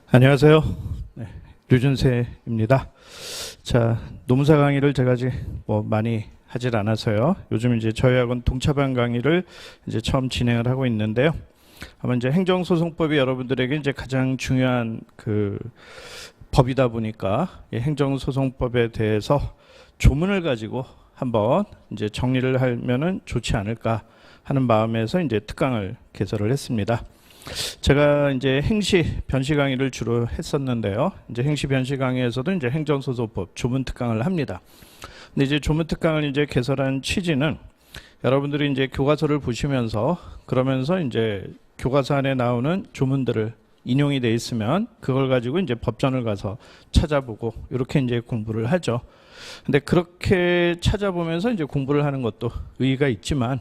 안녕하세요. 네, 류준세입니다. 자, 노무사 강의를 제가 아직 많이 하질 않아서요. 요즘 이제 저희 학원 동차반 강의를 이제 처음 진행을 하고 있는데요. 아마 이제 행정소송법이 여러분들에게 이제 가장 중요한 그 법이다 보니까 이 행정소송법에 대해서 조문을 가지고 한번 이제 정리를 하면은 좋지 않을까 하는 마음에서 이제 특강을 개설을 했습니다. 제가 이제 행시 변시 강의를 주로 했었는데요. 이제 행시 변시 강의에서도 이제 행정소송법 조문 특강을 합니다. 근데 이제 조문 특강을 이제 개설한 취지는 여러분들이 이제 교과서를 보시면서 그러면서 이제 교과서 안에 나오는 조문들을 인용이 돼 있으면 그걸 가지고 이제 법전을 가서 찾아보고 이렇게 이제 공부를 하죠. 근데 그렇게 찾아보면서 이제 공부를 하는 것도 의의가 있지만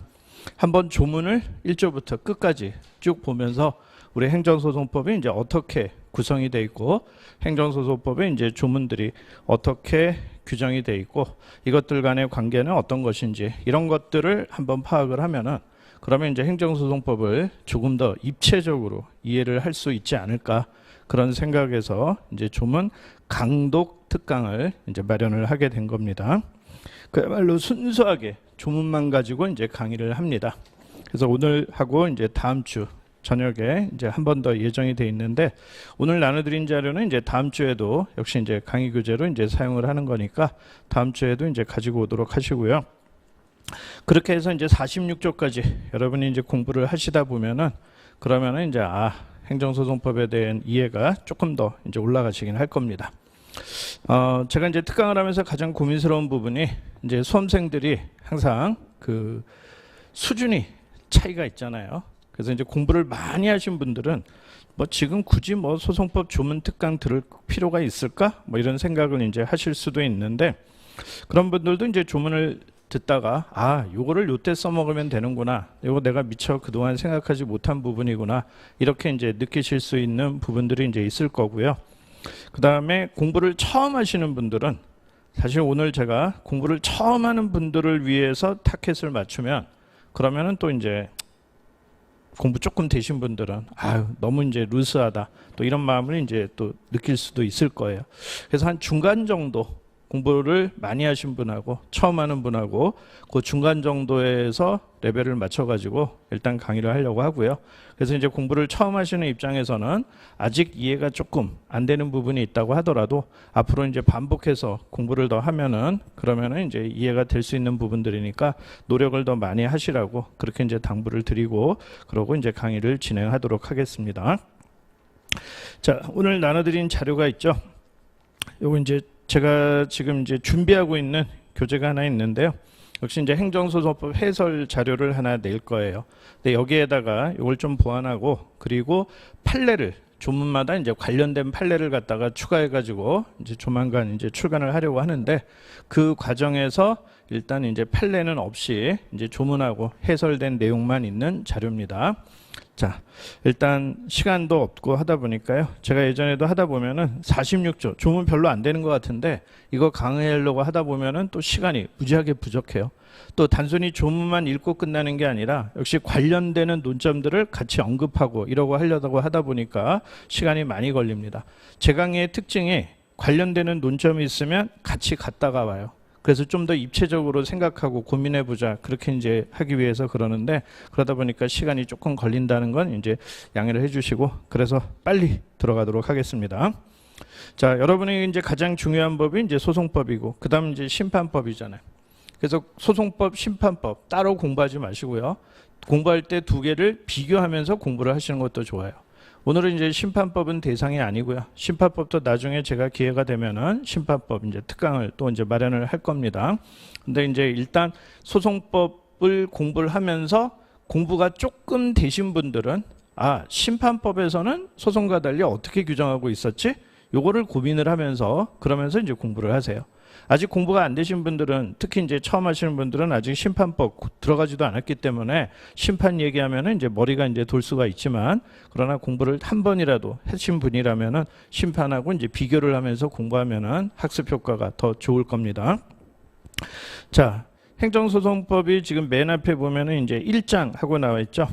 한번 조문을 1조부터 끝까지 쭉 보면서 우리 행정소송법이 이제 어떻게 구성이 돼 있고 행정소송법에 이제 조문들이 어떻게 규정이 돼 있고 이것들 간의 관계는 어떤 것인지 이런 것들을 한번 파악을 하면은 그러면 이제 행정소송법을 조금 더 입체적으로 이해를 할 수 있지 않을까 그런 생각에서 이제 조문 강독 특강을 이제 마련을 하게 된 겁니다. 그야말로 순수하게 조문만 가지고 이제 강의를 합니다. 그래서 오늘 하고 이제 다음 주 저녁에 이제 한 번 더 예정이 돼 있는데 오늘 나눠드린 자료는 이제 다음 주에도 역시 이제 강의 교재로 이제 사용을 하는 거니까 다음 주에도 이제 가지고 오도록 하시고요. 그렇게 해서 이제 46조까지 여러분이 이제 공부를 하시다 보면은 그러면은 이제 행정소송법에 대한 이해가 조금 더 이제 올라가시긴 할 겁니다. 제가 이제 특강을 하면서 가장 고민스러운 부분이 이제 수험생들이 항상 그 수준이 차이가 있잖아요. 그래서 이제 공부를 많이 하신 분들은 지금 굳이 소송법 조문 특강 들을 필요가 있을까? 이런 생각을 이제 하실 수도 있는데 그런 분들도 이제 조문을 듣다가 요거를 요때 써먹으면 되는구나. 요거 내가 미처 그동안 생각하지 못한 부분이구나. 이렇게 이제 느끼실 수 있는 부분들이 이제 있을 거고요. 그 다음에 공부를 처음 하시는 분들은 사실 오늘 제가 공부를 처음 하는 분들을 위해서 타켓을 맞추면 그러면은 또 이제 공부 조금 되신 분들은 너무 이제 루스하다 또 이런 마음을 이제 또 느낄 수도 있을 거예요. 그래서 한 중간 정도 공부를 많이 하신 분하고 처음 하는 분하고 그 중간 정도에서 레벨을 맞춰가지고 일단 강의를 하려고 하고요. 그래서 이제 공부를 처음 하시는 입장에서는 아직 이해가 조금 안 되는 부분이 있다고 하더라도 앞으로 이제 반복해서 공부를 더 하면은 그러면은 이제 이해가 될 수 있는 부분들이니까 노력을 더 많이 하시라고 그렇게 이제 당부를 드리고 그러고 이제 강의를 진행하도록 하겠습니다. 자, 오늘 나눠드린 자료가 있죠. 요거 이제 제가 지금 이제 준비하고 있는 교재가 하나 있는데요. 역시 이제 행정소송법 해설 자료를 하나 낼 거예요. 근데 여기에다가 이걸 좀 보완하고 그리고 판례를 조문마다 이제 관련된 판례를 갖다가 추가해가지고 이제 조만간 이제 출간을 하려고 하는데 그 과정에서 일단 이제 판례는 없이 이제 조문하고 해설된 내용만 있는 자료입니다. 자, 일단 시간도 없고 하다 보니까요. 제가 예전에도 하다 보면은 46조, 조문 별로 안 되는 것 같은데 이거 강의하려고 하다 보면은 또 시간이 무지하게 부족해요. 또 단순히 조문만 읽고 끝나는 게 아니라 역시 관련되는 논점들을 같이 언급하고 이러고 하려고 하다 보니까 시간이 많이 걸립니다. 제 강의의 특징이 관련되는 논점이 있으면 같이 갔다가 와요. 그래서 좀 더 입체적으로 생각하고 고민해보자 그렇게 이제 하기 위해서 그러는데 그러다 보니까 시간이 조금 걸린다는 건 이제 양해를 해주시고 그래서 빨리 들어가도록 하겠습니다. 자, 여러분이 이제 가장 중요한 법이 이제 소송법이고 그 다음 이제 심판법이잖아요. 그래서 소송법, 심판법 따로 공부하지 마시고요. 공부할 때 두 개를 비교하면서 공부를 하시는 것도 좋아요. 오늘은 이제 심판법은 대상이 아니고요. 심판법도 나중에 제가 기회가 되면은 심판법 이제 특강을 또 이제 마련을 할 겁니다. 근데 이제 일단 소송법을 공부를 하면서 공부가 조금 되신 분들은 심판법에서는 소송과 달리 어떻게 규정하고 있었지? 요거를 고민을 하면서 그러면서 이제 공부를 하세요. 아직 공부가 안 되신 분들은 특히 이제 처음 하시는 분들은 아직 심판법 들어가지도 않았기 때문에 심판 얘기하면은 이제 머리가 이제 돌 수가 있지만 그러나 공부를 한 번이라도 하신 분이라면은 심판하고 이제 비교를 하면서 공부하면은 학습 효과가 더 좋을 겁니다. 자, 행정소송법이 지금 맨 앞에 보면은 이제 1장 하고 나와 있죠.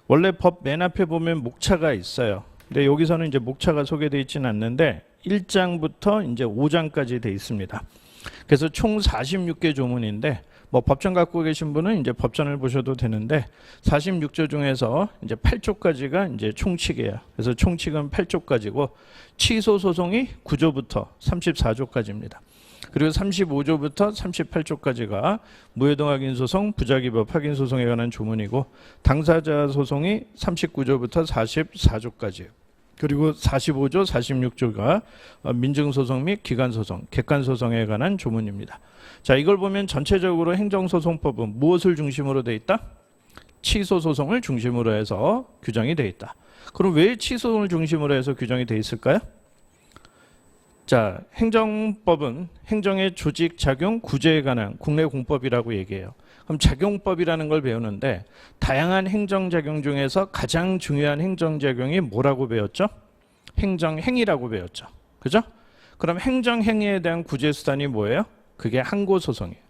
원래 법 맨 앞에 보면 목차가 있어요. 근데 여기서는 이제 목차가 소개되어 있지는 않는데 1장부터 이제 5장까지 되어 있습니다. 그래서 총 46개 조문인데 뭐 법전 갖고 계신 분은 이제 법전을 보셔도 되는데 46조 중에서 이제 8조까지가 이제 총칙이에요. 그래서 총칙은 8조까지고 취소 소송이 9조부터 34조까지입니다. 그리고 35조부터 38조까지가 무효동 확인 소송, 부작위법 확인 소송에 관한 조문이고 당사자 소송이 39조부터 44조까지예요. 그리고 45조, 46조가 민증소송 및 기관소송, 객관소송에 관한 조문입니다. 자, 이걸 보면 전체적으로 행정소송법은 무엇을 중심으로 되어 있다? 취소소송을 중심으로 해서 규정이 되어 있다. 그럼 왜 취소소송을 중심으로 해서 규정이 되어 있을까요? 자, 행정법은 행정의 조직, 작용, 구제에 관한 국내 공법이라고 얘기해요. 그럼 작용법이라는 걸 배우는데 다양한 행정작용 중에서 가장 중요한 행정작용이 뭐라고 배웠죠? 행정행위라고 배웠죠. 그죠? 그럼 행정행위에 대한 구제수단이 뭐예요? 그게 항고소송이에요.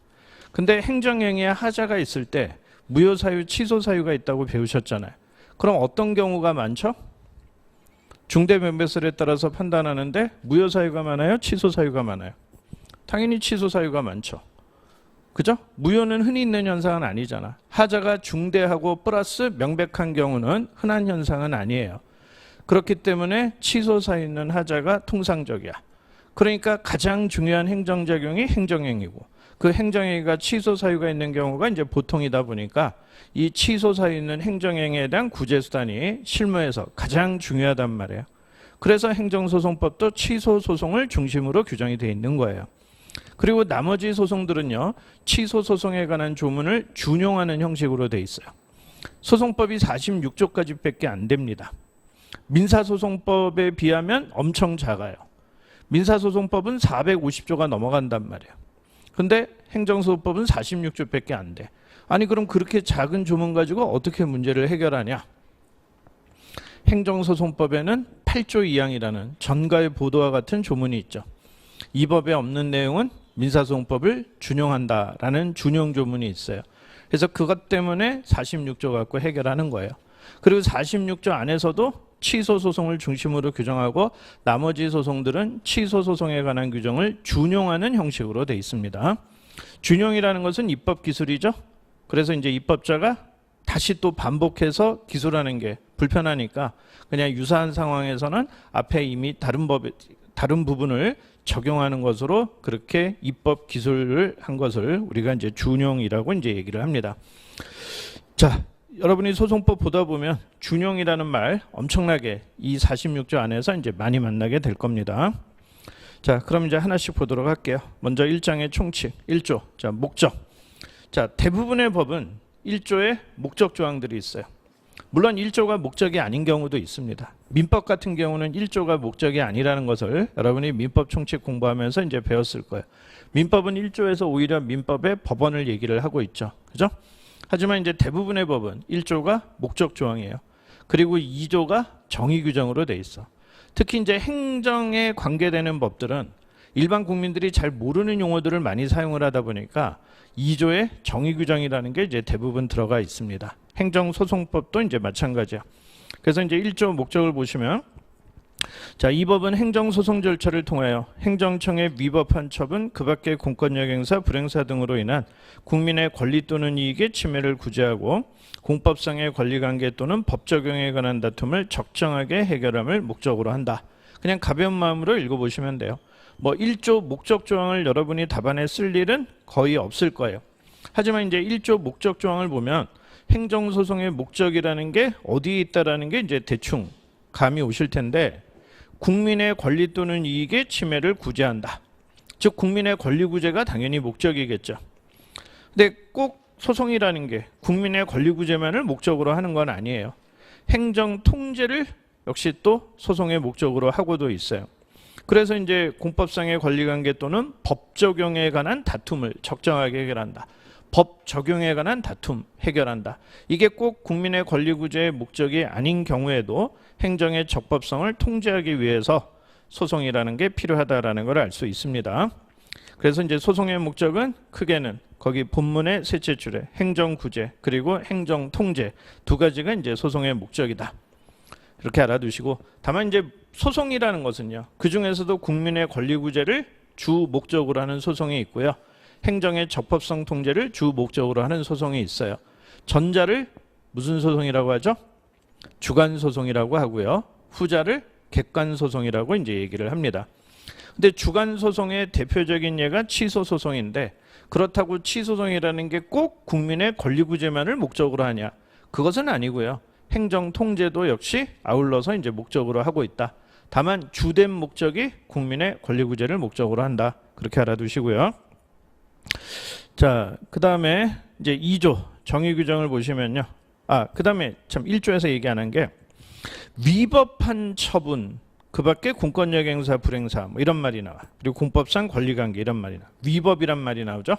근데 행정행위에 하자가 있을 때 무효사유, 취소사유가 있다고 배우셨잖아요. 그럼 어떤 경우가 많죠? 중대명백설에 따라서 판단하는데 무효사유가 많아요? 취소사유가 많아요? 당연히 취소사유가 많죠. 그죠? 무효는 흔히 있는 현상은 아니잖아. 하자가 중대하고 플러스 명백한 경우는 흔한 현상은 아니에요. 그렇기 때문에 취소사유 있는 하자가 통상적이야. 그러니까 가장 중요한 행정작용이 행정행위고 그 행정행위가 취소사유가 있는 경우가 이제 보통이다 보니까 이 취소사유 있는 행정행위에 대한 구제수단이 실무에서 가장 중요하단 말이에요. 그래서 행정소송법도 취소소송을 중심으로 규정이 되어 있는 거예요. 그리고 나머지 소송들은요, 취소소송에 관한 조문을 준용하는 형식으로 되어 있어요. 소송법이 46조까지 밖에 안 됩니다. 민사소송법에 비하면 엄청 작아요. 민사소송법은 450조가 넘어간단 말이에요. 근데 행정소송법은 46조밖에 안 돼. 아니 그럼 그렇게 작은 조문 가지고 어떻게 문제를 해결하냐? 행정소송법에는 8조 2항이라는 전가의 보도와 같은 조문이 있죠. 이 법에 없는 내용은 민사소송법을 준용한다라는 준용 조문이 있어요. 그래서 그것 때문에 46조 갖고 해결하는 거예요. 그리고 46조 안에서도 취소소송을 중심으로 규정하고 나머지 소송들은 취소소송에 관한 규정을 준용하는 형식으로 되어 있습니다. 준용이라는 것은 입법기술이죠. 그래서 이제 입법자가 다시 또 반복해서 기술하는 게 불편하니까 그냥 유사한 상황에서는 앞에 이미 다른 부분을 적용하는 것으로 그렇게 입법 기술을 한 것을 우리가 이제 준용이라고 이제 얘기를 합니다. 자, 여러분이 소송법 보다 보면 준용이라는 말 엄청나게 이 46조 안에서 이제 많이 만나게 될 겁니다. 자, 그럼 이제 하나씩 보도록 할게요. 먼저 1장의 총칙, 1조. 자, 목적. 자, 대부분의 법은 1조에 목적 조항들이 있어요. 물론 1조가 목적이 아닌 경우도 있습니다. 민법 같은 경우는 1조가 목적이 아니라는 것을 여러분이 민법 총칙 공부하면서 이제 배웠을 거예요. 민법은 1조에서 오히려 민법의 법원을 얘기를 하고 있죠. 그죠? 하지만 이제 대부분의 법은 1조가 목적 조항이에요. 그리고 2조가 정의 규정으로 돼 있어. 특히 이제 행정에 관계되는 법들은 일반 국민들이 잘 모르는 용어들을 많이 사용을 하다 보니까 2조에 정의 규정이라는 게 이제 대부분 들어가 있습니다. 행정소송법도 이제 마찬가지야. 그래서 이제 1조 목적을 보시면 자, 이 법은 행정소송 절차를 통하여 행정청의 위법한 처분, 그 밖의 공권력 행사, 불행사 등으로 인한 국민의 권리 또는 이익의 침해를 구제하고 공법상의 권리관계 또는 법 적용에 관한 다툼을 적정하게 해결함을 목적으로 한다. 그냥 가벼운 마음으로 읽어보시면 돼요. 뭐 1조 목적 조항을 여러분이 답안에 쓸 일은 거의 없을 거예요. 하지만 이제 1조 목적 조항을 보면 행정소송의 목적이라는 게 어디에 있다라는 게 이제 대충 감이 오실 텐데 국민의 권리 또는 이익의 침해를 구제한다. 즉 국민의 권리 구제가 당연히 목적이겠죠. 근데 꼭 소송이라는 게 국민의 권리 구제만을 목적으로 하는 건 아니에요. 행정 통제를 역시 또 소송의 목적으로 하고도 있어요. 그래서 이제 공법상의 권리관계 또는 법 적용에 관한 다툼을 적정하게 해결한다. 법 적용에 관한 다툼 해결한다. 이게 꼭 국민의 권리 구제의 목적이 아닌 경우에도 행정의 적법성을 통제하기 위해서 소송이라는 게 필요하다라는 걸 알 수 있습니다. 그래서 이제 소송의 목적은 크게는 거기 본문의 셋째 줄에 행정 구제 그리고 행정 통제 두 가지가 이제 소송의 목적이다. 이렇게 알아두시고, 다만 이제 소송이라는 것은요, 그 중에서도 국민의 권리구제를 주 목적으로 하는 소송이 있고요, 행정의 적법성 통제를 주 목적으로 하는 소송이 있어요. 전자를 무슨 소송이라고 하죠? 주관 소송이라고 하고요, 후자를 객관 소송이라고 이제 얘기를 합니다. 근데 주관 소송의 대표적인 예가 취소 소송인데, 그렇다고 취소송이라는 게 꼭 국민의 권리구제만을 목적으로 하냐? 그것은 아니고요. 행정 통제도 역시 아울러서 이제 목적으로 하고 있다. 다만 주된 목적이 국민의 권리구제를 목적으로 한다. 그렇게 알아두시고요. 자, 그다음에 이제 2조 정의 규정을 보시면요. 그다음에 참 1조에서 얘기 안 한 게 위법한 처분, 그밖에 공권력 행사, 불행사 뭐 이런 말이 나와. 그리고 공법상 권리관계 이런 말이 나와. 위법이란 말이 나오죠.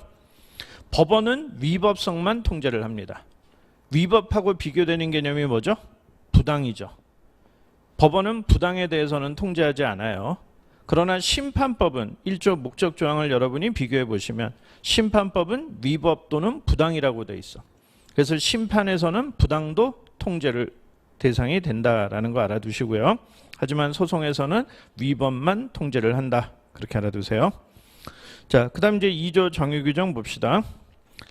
법원은 위법성만 통제를 합니다. 위법하고 비교되는 개념이 뭐죠? 부당이죠. 법원은 부당에 대해서는 통제하지 않아요. 그러나 심판법은 1조 목적 조항을 여러분이 비교해 보시면 심판법은 위법 또는 부당이라고 돼 있어. 그래서 심판에서는 부당도 통제를 대상이 된다라는 거 알아두시고요. 하지만 소송에서는 위법만 통제를 한다. 그렇게 알아두세요. 자, 그다음 이제 2조 정의 규정 봅시다.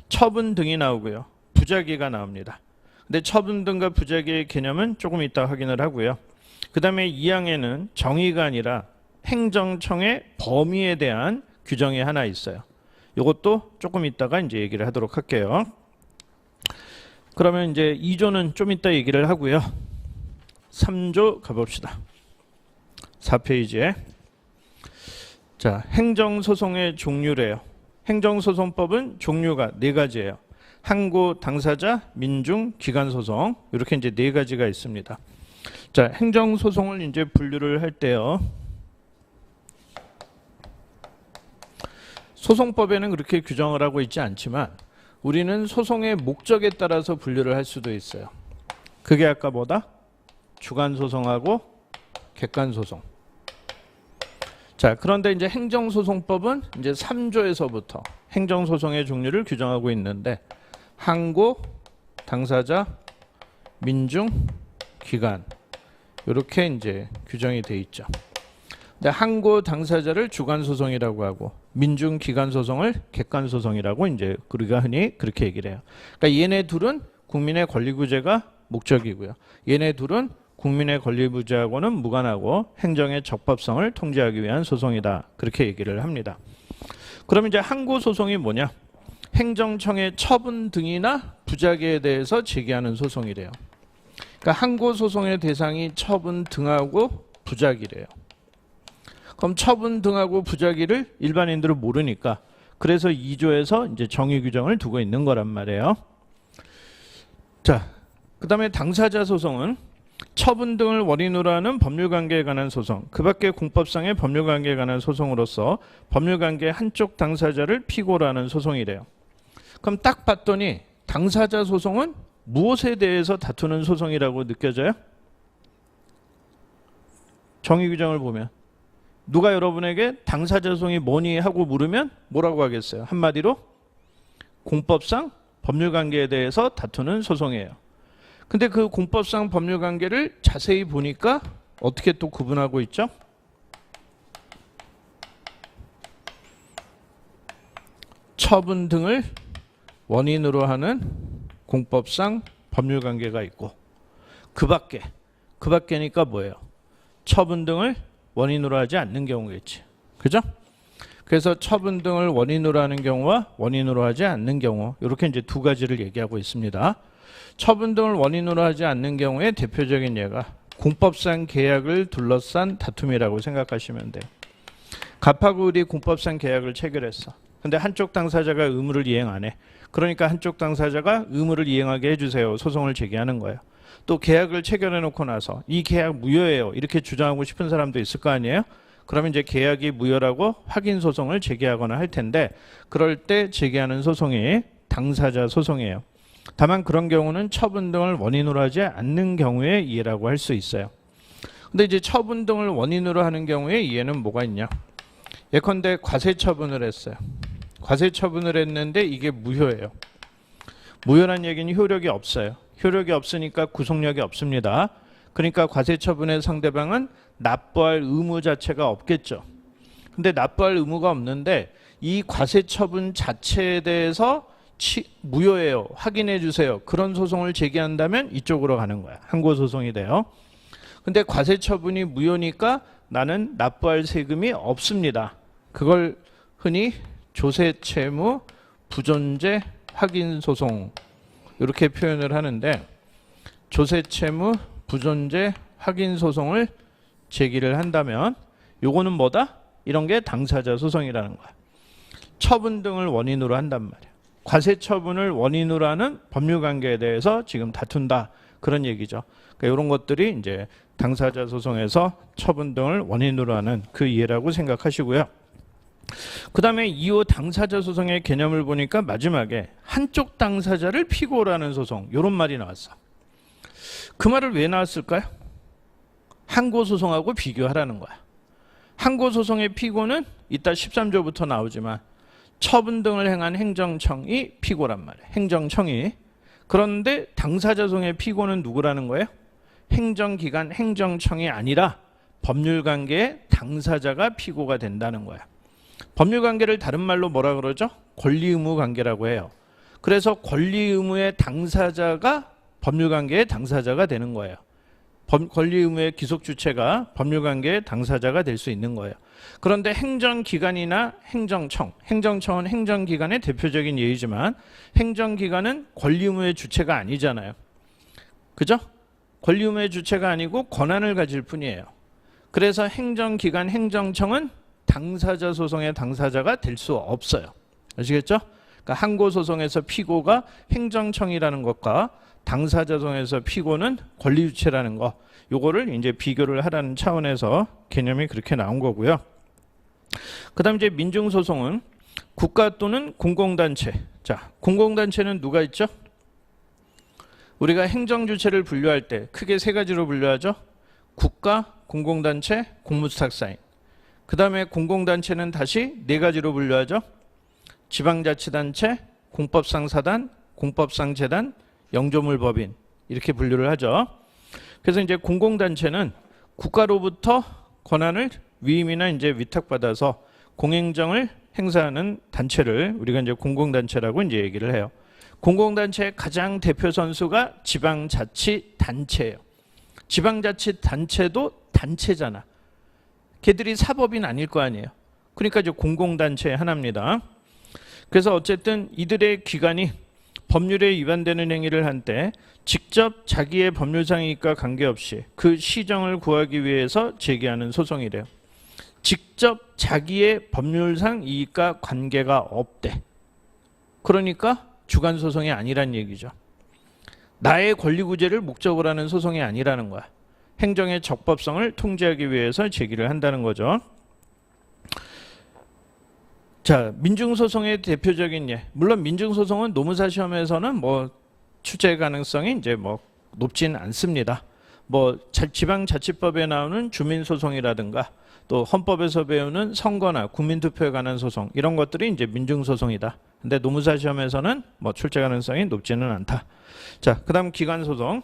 처분 등이 나오고요, 부작위가 나옵니다. 근데 처분 등과 부작위의 개념은 조금 이따 확인을 하고요. 그다음에 2항에는 정의가 아니라 행정청의 범위에 대한 규정이 하나 있어요. 이것도 조금 이따가 이제 얘기를 하도록 할게요. 그러면 이제 2조는 좀 이따 얘기를 하고요. 3조 가봅시다. 4페이지에. 자, 행정소송의 종류래요. 행정소송법은 종류가 4가지예요. 항고, 당사자, 민중, 기관소송, 이렇게 이제 4가지가 있습니다. 자, 행정소송을 이제 분류를 할 때요, 소송법에는 그렇게 규정을 하고 있지 않지만 우리는 소송의 목적에 따라서 분류를 할 수도 있어요. 그게 아까 뭐다? 주관소송하고 객관소송. 자, 그런데 이제 행정소송법은 이제 3조에서부터 행정소송의 종류를 규정하고 있는데, 항고, 당사자, 민중, 기관, 이렇게 이제 규정이 돼 있죠. 근데 항고 당사자를 주관소송이라고 하고 민중 기관소송을 객관소송이라고 이제 우리가 흔히 그렇게 얘기를 해요. 그러니까 얘네 둘은 국민의 권리구제가 목적이고요, 얘네 둘은 국민의 권리구제하고는 무관하고 행정의 적법성을 통제하기 위한 소송이다. 그렇게 얘기를 합니다. 그럼 이제 항고 소송이 뭐냐? 행정청의 처분 등이나 부작위에 대해서 제기하는 소송이래요. 그러니까 항고 소송의 대상이 처분 등하고 부작위래요. 그럼 처분 등하고 부작위를 일반인들은 모르니까, 그래서 2조에서 이제 정의 규정을 두고 있는 거란 말이에요. 자, 그다음에 당사자 소송은 처분 등을 원인으로 하는 법률관계에 관한 소송, 그 밖에 공법상의 법률관계에 관한 소송으로서 법률관계 한쪽 당사자를 피고로 하는 소송이래요. 그럼 딱 봤더니 당사자 소송은 무엇에 대해서 다투는 소송이라고 느껴져요? 정의 규정을 보면 누가 여러분에게 당사자 소송이 뭐니 하고 물으면 뭐라고 하겠어요? 한마디로 공법상 법률관계에 대해서 다투는 소송이에요. 근데 그 공법상 법률관계를 자세히 보니까 어떻게 또 구분하고 있죠? 처분 등을 원인으로 하는 공법상 법률관계가 있고, 그 밖에니까 뭐예요? 처분 등을 원인으로 하지 않는 경우겠지. 그죠? 그래서 처분 등을 원인으로 하는 경우와 원인으로 하지 않는 경우, 이렇게 이제 2가지를 얘기하고 있습니다. 처분 등을 원인으로 하지 않는 경우에 대표적인 예가 공법상 계약을 둘러싼 다툼이라고 생각하시면 돼요. 갑하고 을이 공법상 계약을 체결했어. 근데 한쪽 당사자가 의무를 이행 안 해. 그러니까 한쪽 당사자가 의무를 이행하게 해주세요. 소송을 제기하는 거예요. 또 계약을 체결해 놓고 나서 이 계약 무효예요, 이렇게 주장하고 싶은 사람도 있을 거 아니에요? 그러면 이제 계약이 무효라고 확인 소송을 제기하거나 할 텐데, 그럴 때 제기하는 소송이 당사자 소송이에요. 다만 그런 경우는 처분 등을 원인으로 하지 않는 경우에 이해라고 할 수 있어요. 근데 이제 처분 등을 원인으로 하는 경우에 이해는 뭐가 있냐? 예컨대 과세 처분을 했어요. 과세 처분을 했는데 이게 무효예요. 무효란 얘기는 효력이 없어요. 효력이 없으니까 구속력이 없습니다. 그러니까 과세처분의 상대방은 납부할 의무 자체가 없겠죠. 근데 납부할 의무가 없는데 이 과세처분 자체에 대해서 무효예요, 확인해 주세요, 그런 소송을 제기한다면 이쪽으로 가는 거야. 항고소송이 돼요. 근데 과세처분이 무효니까 나는 납부할 세금이 없습니다. 그걸 흔히 조세채무 부존재 확인소송 이렇게 표현을 하는데, 조세채무 부존재 확인소송을 제기를 한다면 요거는 뭐다? 이런 게 당사자 소송이라는 거야. 처분 등을 원인으로 한단 말이야. 과세처분을 원인으로 하는 법률관계에 대해서 지금 다툰다, 그런 얘기죠. 그러니까 이런 것들이 이제 당사자 소송에서 처분 등을 원인으로 하는 그 이해라고 생각하시고요. 그 다음에 이후 당사자 소송의 개념을 보니까 마지막에 한쪽 당사자를 피고로 하는 소송, 이런 말이 나왔어. 그 말을 왜 나왔을까요? 항고소송하고 비교하라는 거야. 항고소송의 피고는 이따 13조부터 나오지만 처분 등을 행한 행정청이 피고란 말이에요. 행정청이. 그런데 당사자소송의 피고는 누구라는 거예요? 행정기관 행정청이 아니라 법률관계의 당사자가 피고가 된다는 거야. 법률관계를 다른 말로 뭐라 그러죠? 권리의무관계라고 해요. 그래서 권리의무의 당사자가 법률관계의 당사자가 되는 거예요. 권리의무의 기속주체가 법률관계의 당사자가 될 수 있는 거예요. 그런데 행정기관이나 행정청은 행정기관의 대표적인 예이지만 행정기관은 권리의무의 주체가 아니잖아요. 그죠? 권리의무의 주체가 아니고 권한을 가질 뿐이에요. 그래서 행정기관 행정청은 당사자 소송의 당사자가 될 수 없어요. 아시겠죠? 그러니까 항고소송에서 피고가 행정청이라는 것과 당사자 소송에서 피고는 권리주체라는 거, 요거를 이제 비교를 하라는 차원에서 개념이 그렇게 나온 거고요. 그 다음 이제 민중소송은 국가 또는 공공단체. 자, 공공단체는 누가 있죠? 우리가 행정주체를 분류할 때 크게 세 가지로 분류하죠. 국가, 공공단체, 공무수탁사인. 그 다음에 공공단체는 다시 네 가지로 분류하죠. 지방자치단체, 공법상 사단, 공법상 재단, 영조물법인, 이렇게 분류를 하죠. 그래서 이제 공공단체는 국가로부터 권한을 위임이나 이제 위탁받아서 공행정을 행사하는 단체를 우리가 이제 공공단체라고 이제 얘기를 해요. 공공단체의 가장 대표 선수가 지방자치단체예요. 지방자치단체도 단체잖아. 걔들이 사법인 아닐 거 아니에요. 그러니까 이제 공공단체의 하나입니다. 그래서 어쨌든 이들의 기관이 법률에 위반되는 행위를 한 때 직접 자기의 법률상 이익과 관계없이 그 시정을 구하기 위해서 제기하는 소송이래요. 직접 자기의 법률상 이익과 관계가 없대. 그러니까 주관소송이 아니란 얘기죠. 나의 권리구제를 목적으로 하는 소송이 아니라는 거야. 행정의 적법성을 통제하기 위해서 제기를 한다는 거죠. 자, 민중소송의 대표적인 예. 물론 민중소송은 노무사 시험에서는 뭐 출제 가능성이 이제 뭐 높진 않습니다. 뭐 지방자치법에 나오는 주민소송이라든가 또 헌법에서 배우는 선거나 국민투표에 관한 소송, 이런 것들이 이제 민중소송이다. 근데 노무사 시험에서는 뭐 출제 가능성이 높지는 않다. 자, 그다음 기관소송.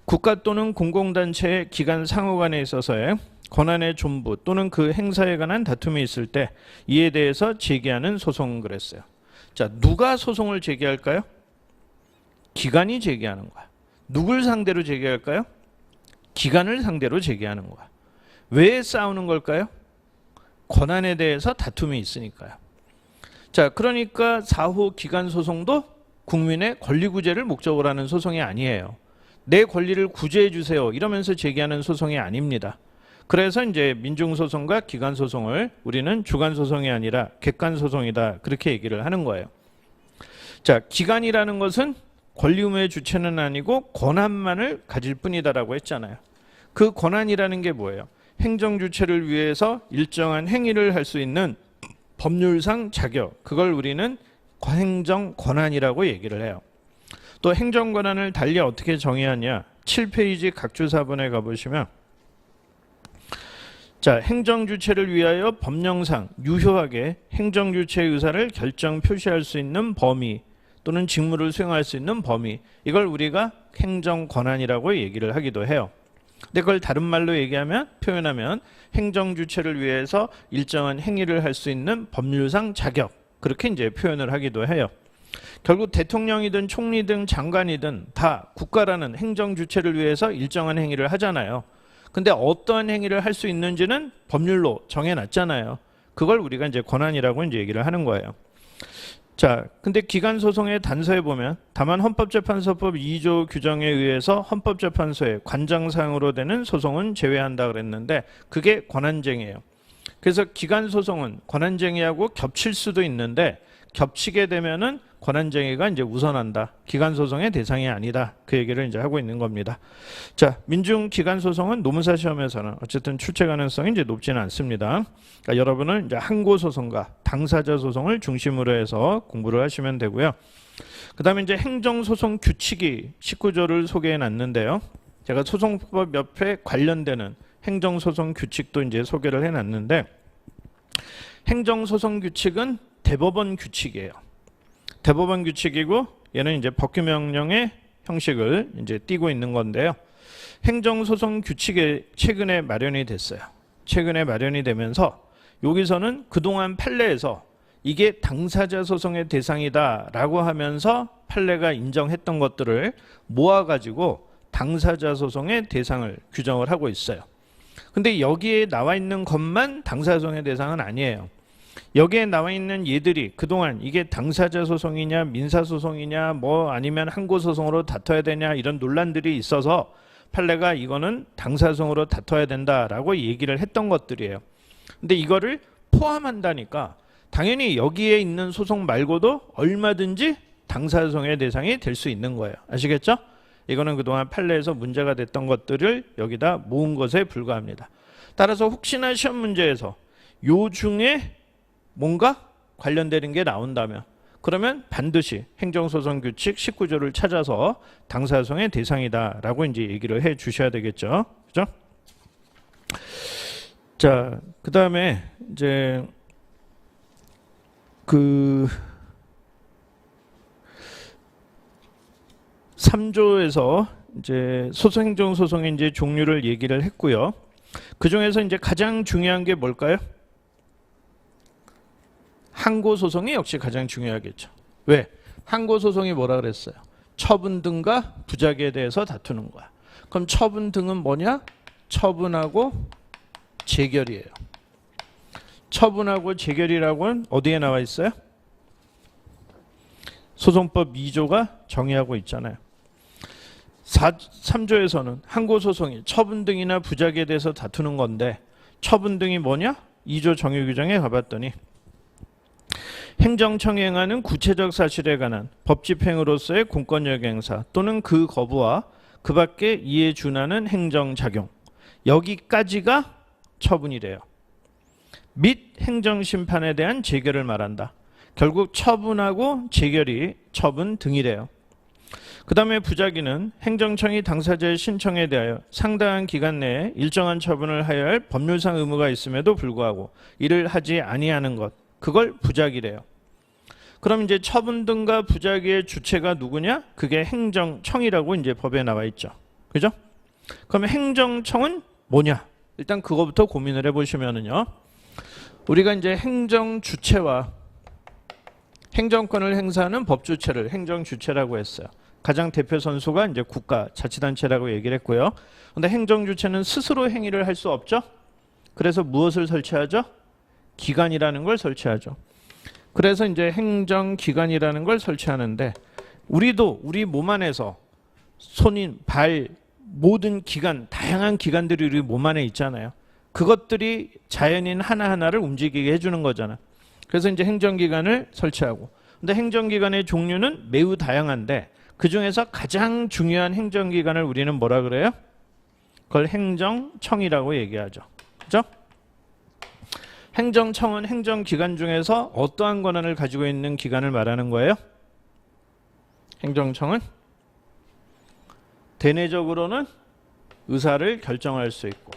국가 또는 공공단체의 기관 상호간에 있어서의 권한의 존부 또는 그 행사에 관한 다툼이 있을 때 이에 대해서 제기하는 소송 그랬어요. 자, 누가 소송을 제기할까요? 기관이 제기하는 거야. 누굴 상대로 제기할까요? 기관을 상대로 제기하는 거야. 왜 싸우는 걸까요? 권한에 대해서 다툼이 있으니까요. 자, 그러니까 4호 기관 소송도 국민의 권리 구제를 목적으로 하는 소송이 아니에요. 내 권리를 구제해 주세요 이러면서 제기하는 소송이 아닙니다. 그래서 이제 민중소송과 기관소송을 우리는 주관소송이 아니라 객관소송이다, 그렇게 얘기를 하는 거예요. 자, 기관이라는 것은 권리 의무의 주체는 아니고 권한만을 가질 뿐이다라고 했잖아요. 그 권한이라는 게 뭐예요? 행정주체를 위해서 일정한 행위를 할 수 있는 법률상 자격, 그걸 우리는 행정 권한이라고 얘기를 해요. 또 행정 권한을 달리 어떻게 정의하냐? 7페이지 각주사본에 가보시면, 자, 행정주체를 위하여 법령상 유효하게 행정주체의 의사를 결정 표시할 수 있는 범위 또는 직무를 수행할 수 있는 범위, 이걸 우리가 행정권한이라고 얘기를 하기도 해요. 근데 그걸 다른 말로 얘기하면 표현하면 행정 주체를 위해서 일정한 행위를 할 수 있는 법률상 자격, 그렇게 이제 표현을 하기도 해요. 결국 대통령이든 총리든 장관이든 다 국가라는 행정 주체를 위해서 일정한 행위를 하잖아요. 근데 어떠한 행위를 할 수 있는지는 법률로 정해놨잖아요. 그걸 우리가 이제 권한이라고 이제 얘기를 하는 거예요. 자, 근데 기간 소송의 단서에 보면 다만 헌법재판소법 2조 규정에 의해서 헌법재판소의 관장사항으로 되는 소송은 제외한다 그랬는데 그게 권한쟁의예요. 그래서 기간 소송은 권한쟁의하고 겹칠 수도 있는데 겹치게 되면은 권한쟁의가 이제 우선한다. 기간 소송의 대상이 아니다. 그 얘기를 이제 하고 있는 겁니다. 자, 민중 기간 소송은 노무사 시험에서는 어쨌든 출제 가능성이 이제 높지는 않습니다. 그러니까 여러분은 이제 항고 소송과 당사자 소송을 중심으로 해서 공부를 하시면 되고요. 그다음에 이제 행정 소송 규칙이 19조를 소개해 놨는데요. 제가 소송법 옆에 관련되는 행정 소송 규칙도 이제 소개를 해 놨는데 행정 소송 규칙은 대법원 규칙이에요. 대법원 규칙이고 얘는 이제 법규명령의 형식을 이제 띠고 있는 건데요. 행정소송 규칙이 최근에 마련이 됐어요. 최근에 마련이 되면서 여기서는 그동안 판례에서 이게 당사자 소송의 대상이다라고 하면서 판례가 인정했던 것들을 모아가지고 당사자 소송의 대상을 규정을 하고 있어요. 근데 여기에 나와 있는 것만 당사자 소송의 대상은 아니에요. 여기에 나와 있는 얘들이 그동안 이게 당사자 소송이냐 민사 소송이냐 뭐 아니면 항고 소송으로 다퉈야 되냐 이런 논란들이 있어서 판례가 이거는 당사자 소송으로 다퉈야 된다라고 얘기를 했던 것들이에요. 근데 이거를 포함한다니까 당연히 여기에 있는 소송 말고도 얼마든지 당사자 소송의 대상이 될 수 있는 거예요. 아시겠죠? 이거는 그동안 판례에서 문제가 됐던 것들을 여기다 모은 것에 불과합니다. 따라서 혹시나 시험 문제에서 요 중에 뭔가 관련되는 게 나온다면 그러면 반드시 행정소송규칙 19조를 찾아서 당사소송의 대상이다라고 이제 얘기를 해 주셔야 되겠죠. 그죠? 자, 그다음에 이제 그 3조에서 이제 소송행정소송의 이제 종류를 얘기를 했고요. 그 중에서 이제 가장 중요한 게 뭘까요? 항고소송이 역시 가장 중요하겠죠. 왜? 항고소송이 뭐라 그랬어요? 처분 등과 부작에 대해서 다투는 거야. 그럼 처분 등은 뭐냐? 처분하고 재결이에요. 처분하고 재결이라고는 어디에 나와 있어요? 소송법 2조가 정의하고 있잖아요. 3조에서는 항고소송이 처분 등이나 부작에 대해서 다투는 건데 처분 등이 뭐냐? 2조 정의 규정에 가봤더니 행정청이 행하는 구체적 사실에 관한 법집행으로서의 공권력 행사 또는 그 거부와 그 밖에 이에 준하는 행정작용 여기까지가 처분이래요. 및 행정심판에 대한 재결을 말한다. 결국 처분하고 재결이 처분 등이래요. 그 다음에 부작위는 행정청이 당사자의 신청에 대하여 상당한 기간 내에 일정한 처분을 하여야 할 법률상 의무가 있음에도 불구하고 이를 하지 아니하는 것 그걸 부작위래요. 그럼 이제 처분 등과 부작위의 주체가 누구냐? 그게 행정청이라고 이제 법에 나와 있죠. 그죠? 그럼 행정청은 뭐냐? 일단 그거부터 고민을 해보시면은요. 우리가 이제 행정 주체와 행정권을 행사하는 법 주체를 행정 주체라고 했어요. 가장 대표 선수가 이제 국가 자치단체라고 얘기를 했고요. 근데 행정 주체는 스스로 행위를 할 수 없죠. 그래서 무엇을 설치하죠? 기관이라는 걸 설치하죠. 그래서 이제 행정기관이라는 걸 설치하는데 우리도 우리 몸 안에서 손인, 발, 모든 기관, 다양한 기관들이 우리 몸 안에 있잖아요. 그것들이 자연인 하나하나를 움직이게 해주는 거잖아. 그래서 이제 행정기관을 설치하고 근데 행정기관의 종류는 매우 다양한데 그 중에서 가장 중요한 행정기관을 우리는 뭐라 그래요? 그걸 행정청이라고 얘기하죠. 그죠? 행정청은 행정기관 중에서 어떠한 권한을 가지고 있는 기관을 말하는 거예요? 행정청은 대내적으로는 의사를 결정할 수 있고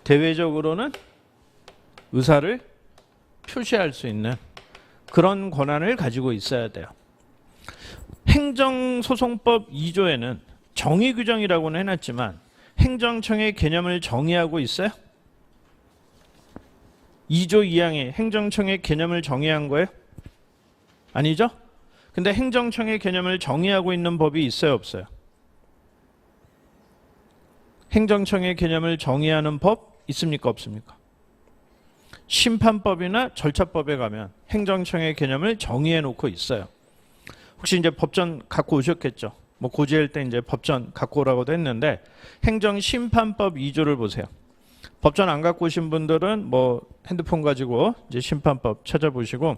대외적으로는 의사를 표시할 수 있는 그런 권한을 가지고 있어야 돼요. 행정소송법 2조에는 정의규정이라고는 해놨지만 행정청의 개념을 정의하고 있어요? 2조 2항이 행정청의 개념을 정의한 거예요? 아니죠? 근데 행정청의 개념을 정의하고 있는 법이 있어요, 없어요? 행정청의 개념을 정의하는 법 있습니까, 없습니까? 심판법이나 절차법에 가면 행정청의 개념을 정의해 놓고 있어요. 혹시 이제 법전 갖고 오셨겠죠? 뭐 고지할 때 이제 법전 갖고 오라고도 했는데 행정심판법 2조를 보세요. 법전 안 갖고 오신 분들은 뭐 핸드폰 가지고 이제 심판법 찾아보시고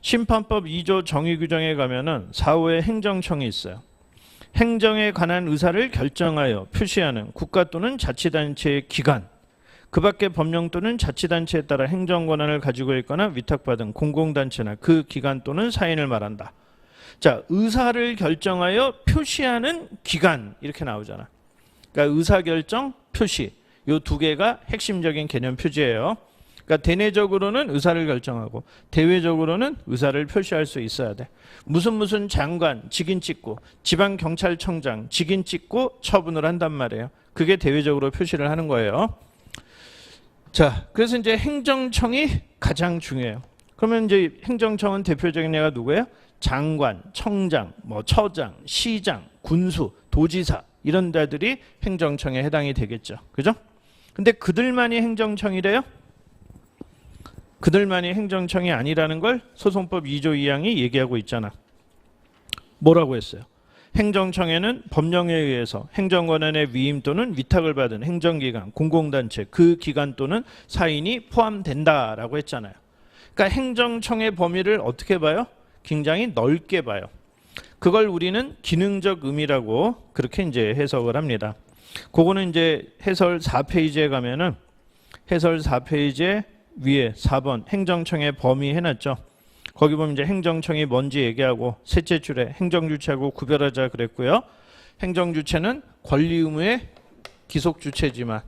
심판법 2조 정의 규정에 가면은 4호에 행정청이 있어요. 행정에 관한 의사를 결정하여 표시하는 국가 또는 자치단체의 기관, 그 밖의 법령 또는 자치단체에 따라 행정권한을 가지고 있거나 위탁받은 공공단체나 그 기관 또는 사인을 말한다. 자, 의사를 결정하여 표시하는 기관 이렇게 나오잖아. 그러니까 의사결정, 표시 이 두 개가 핵심적인 개념 표지예요. 그러니까 대내적으로는 의사를 결정하고 대외적으로는 의사를 표시할 수 있어야 돼. 무슨 장관 직인 찍고 지방경찰청장 직인 찍고 처분을 한단 말이에요. 그게 대외적으로 표시를 하는 거예요. 자, 그래서 이제 행정청이 가장 중요해요. 그러면 이제 행정청은 대표적인 애가 누구예요? 장관, 청장, 뭐 처장, 시장, 군수, 도지사 이런 데들이 행정청에 해당이 되겠죠. 그죠? 근데 그들만이 행정청이래요? 그들만이 행정청이 아니라는 걸 소송법 2조 2항이 얘기하고 있잖아. 뭐라고 했어요? 행정청에는 법령에 의해서 행정권한의 위임 또는 위탁을 받은 행정기관, 공공단체, 그 기관 또는 사인이 포함된다라고 했잖아요. 그러니까 행정청의 범위를 어떻게 봐요? 굉장히 넓게 봐요. 그걸 우리는 기능적 의미라고 그렇게 이제 해석을 합니다. 그거는 이제 해설 4페이지에 가면은 해설 4페이지에 위에 4번 행정청의 범위 해놨죠. 거기 보면 이제 행정청이 뭔지 얘기하고 셋째 줄에 행정주체하고 구별하자 그랬고요. 행정주체는 권리 의무의 기속주체지만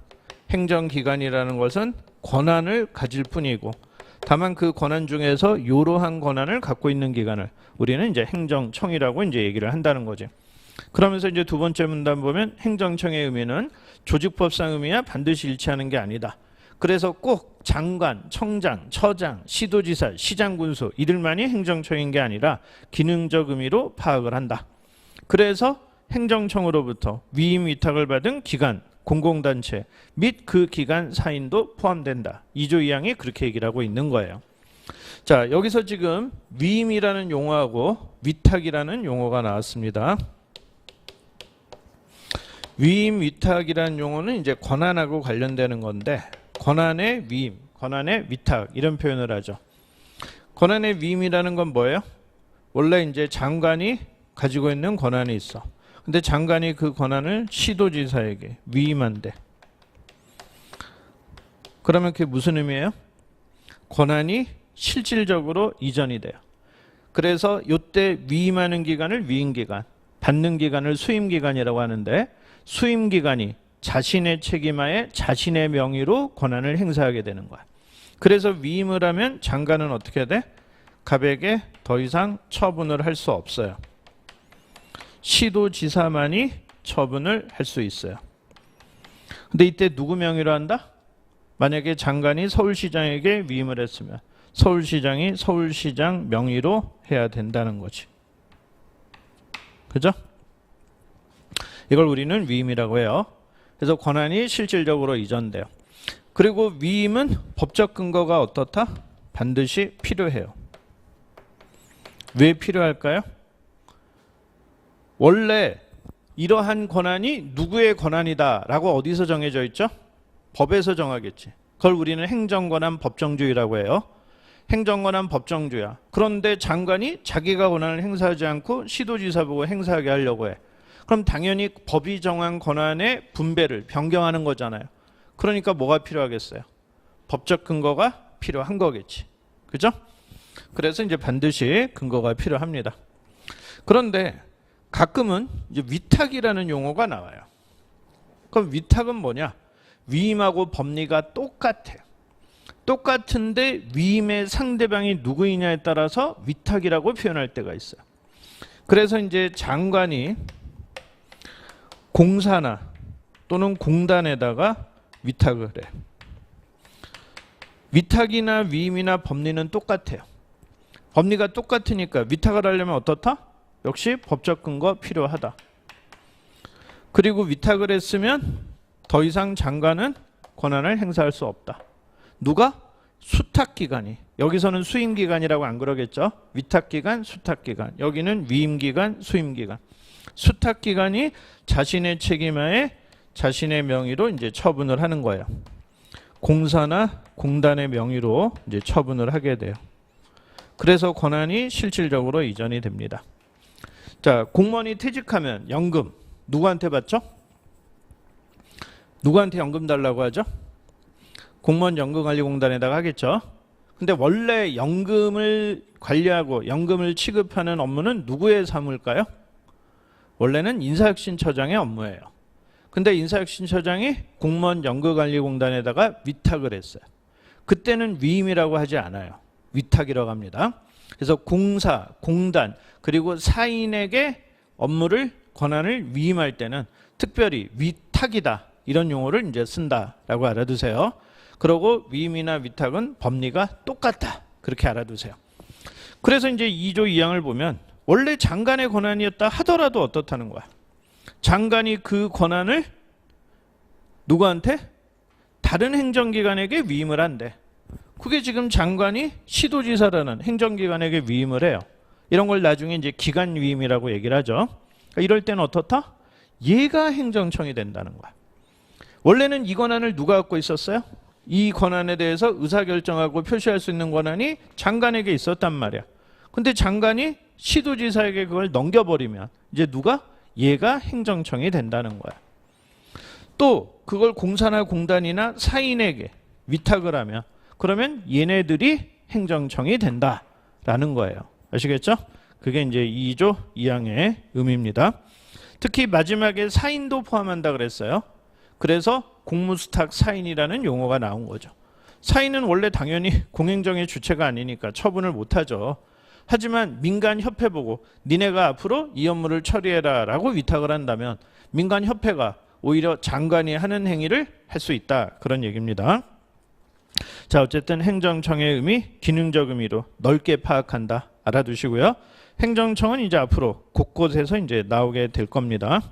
행정기관이라는 것은 권한을 가질 뿐이고 다만 그 권한 중에서 이러한 권한을 갖고 있는 기관을 우리는 이제 행정청이라고 이제 얘기를 한다는 거지. 그러면서 이제 두 번째 문단 보면 행정청의 의미는 조직법상 의미와 반드시 일치하는 게 아니다. 그래서 꼭 장관, 청장, 처장, 시도지사, 시장군수 이들만이 행정청인 게 아니라 기능적 의미로 파악을 한다. 그래서 행정청으로부터 위임 위탁을 받은 기관, 공공단체 및 그 기관 사인도 포함된다. 2조 2항이 그렇게 얘기를 하고 있는 거예요. 자, 여기서 지금 위임이라는 용어하고 위탁이라는 용어가 나왔습니다. 위임 위탁이라는 용어는 이제 권한하고 관련되는 건데 권한의 위임, 권한의 위탁 이런 표현을 하죠. 권한의 위임이라는 건 뭐예요? 원래 이제 장관이 가지고 있는 권한이 있어. 근데 장관이 그 권한을 시도지사에게 위임한대. 그러면 그게 무슨 의미예요? 권한이 실질적으로 이전이 돼요. 그래서 이때 위임하는 기관을 위임기관, 받는 기관을 수임기관이라고 하는데 수임기관이 자신의 책임하에 자신의 명의로 권한을 행사하게 되는 거야. 그래서 위임을 하면 장관은 어떻게 돼? 갑에게 더 이상 처분을 할 수 없어요. 시도지사만이 처분을 할 수 있어요. 근데 이때 누구 명의로 한다? 만약에 장관이 서울시장에게 위임을 했으면 서울시장이 서울시장 명의로 해야 된다는 거지. 그죠? 이걸 우리는 위임이라고 해요. 그래서 권한이 실질적으로 이전돼요. 그리고 위임은 법적 근거가 어떻다? 반드시 필요해요. 왜 필요할까요? 원래 이러한 권한이 누구의 권한이다 라고 어디서 정해져 있죠? 법에서 정하겠지. 그걸 우리는 행정권한 법정주의라고 해요. 행정권한 법정주의야. 그런데 장관이 자기가 권한을 행사하지 않고 시도지사 보고 행사하게 하려고 해. 그럼 당연히 법이 정한 권한의 분배를 변경하는 거잖아요. 그러니까 뭐가 필요하겠어요? 법적 근거가 필요한 거겠지. 그죠? 그래서 이제 반드시 근거가 필요합니다. 그런데 가끔은 이제 위탁이라는 용어가 나와요. 그럼 위탁은 뭐냐? 위임하고 법리가 똑같아요. 똑같은데 위임의 상대방이 누구이냐에 따라서 위탁이라고 표현할 때가 있어요. 그래서 이제 장관이 공사나 또는 공단에다가 위탁을 해. 위탁이나 위임이나 법리는 똑같아요. 법리가 똑같으니까 위탁을 하려면 어떻다? 역시 법적 근거 필요하다. 그리고 위탁을 했으면 더 이상 장관은 권한을 행사할 수 없다. 누가? 수탁기관이. 여기서는 수임기관이라고 안 그러겠죠? 위탁기관, 수탁기관. 여기는 위임기관, 수임기관. 수탁기관이 자신의 책임하에 자신의 명의로 이제 처분을 하는 거예요. 공사나 공단의 명의로 이제 처분을 하게 돼요. 그래서 권한이 실질적으로 이전이 됩니다. 자, 공무원이 퇴직하면 연금 누구한테 받죠? 누구한테 연금 달라고 하죠? 공무원 연금관리공단에다가 하겠죠. 근데 원래 연금을 관리하고 연금을 취급하는 업무는 누구의 사무일까요? 원래는 인사혁신처장의 업무예요. 근데 인사혁신처장이 공무원 연금관리공단에다가 위탁을 했어요. 그때는 위임이라고 하지 않아요. 위탁이라고 합니다. 그래서 공사, 공단, 그리고 사인에게 업무를, 권한을 위임할 때는 특별히 위탁이다. 이런 용어를 이제 쓴다라고 알아두세요. 그리고 위임이나 위탁은 법리가 똑같다. 그렇게 알아두세요. 그래서 이제 2조 2항을 보면 원래 장관의 권한이었다 하더라도 어떻다는 거야. 장관이 그 권한을 누구한테? 다른 행정기관에게 위임을 한대. 그게 지금 장관이 시도지사라는 행정기관에게 위임을 해요. 이런 걸 나중에 이제 기관 위임이라고 얘기를 하죠. 그러니까 이럴 때는 어떻다? 얘가 행정청이 된다는 거야. 원래는 이 권한을 누가 갖고 있었어요? 이 권한에 대해서 의사결정하고 표시할 수 있는 권한이 장관에게 있었단 말이야. 근데 장관이 시도지사에게 그걸 넘겨버리면 이제 누가? 얘가 행정청이 된다는 거야. 또 그걸 공사나 공단이나 사인에게 위탁을 하면 그러면 얘네들이 행정청이 된다라는 거예요. 아시겠죠? 그게 이제 2조 2항의 의미입니다. 특히 마지막에 사인도 포함한다 그랬어요. 그래서 공무수탁 사인이라는 용어가 나온 거죠. 사인은 원래 당연히 공행정의 주체가 아니니까 처분을 못하죠. 하지만 민간협회 보고 니네가 앞으로 이 업무를 처리해라 라고 위탁을 한다면 민간협회가 오히려 장관이 하는 행위를 할 수 있다. 그런 얘기입니다. 자, 어쨌든 행정청의 의미, 기능적 의미로 넓게 파악한다. 알아두시고요. 행정청은 이제 앞으로 곳곳에서 이제 나오게 될 겁니다.